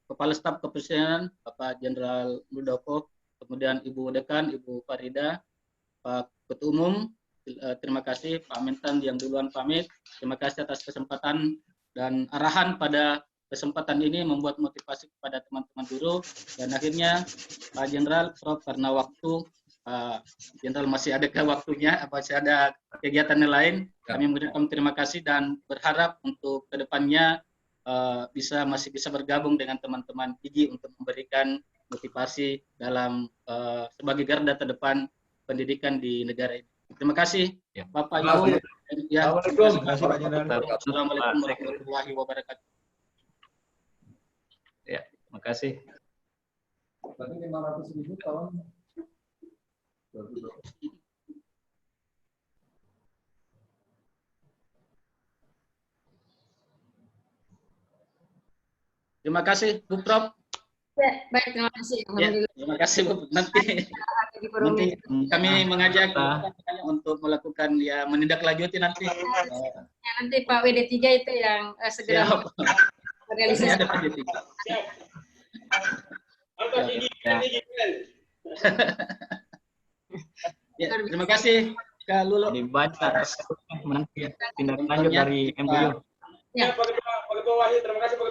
Kepala Staf Kepresidenan Bapak Jenderal Muldoko, kemudian Ibu Dekan, Ibu Farida, Pak Ketua Umum, terima kasih Pak Mentan yang duluan pamit, terima kasih atas kesempatan dan arahan pada kesempatan ini membuat motivasi kepada teman-teman guru, dan akhirnya Pak Jenderal, Prof, karena waktu Jenderal masih ada waktunya, masih ada kegiatan lain, kami mengucapkan terima kasih dan berharap untuk kedepannya masih bisa bergabung dengan teman-teman IGI untuk memberikan motivasi dalam sebagai garda terdepan pendidikan di negara ini. Terima kasih Bapak Ibu. Ya, Assalamualaikum warahmatullahi wabarakatuh. Ya, terima kasih. Tadi 500.000 tahun. Terima kasih Bu Prof. Ya, baik, terima kasih. Ya, terima kasih Bu. Nanti kami mengajak untuk melakukan ya menindaklanjuti nanti. Ya, nanti Pak WD3 itu yang segera realisasi. Ya, terima kasih Kak Lulo. Dibaca menanti tindak lanjut dari MBU. Ya. Pak Ketua Wahid, terima kasih Pak Ketua.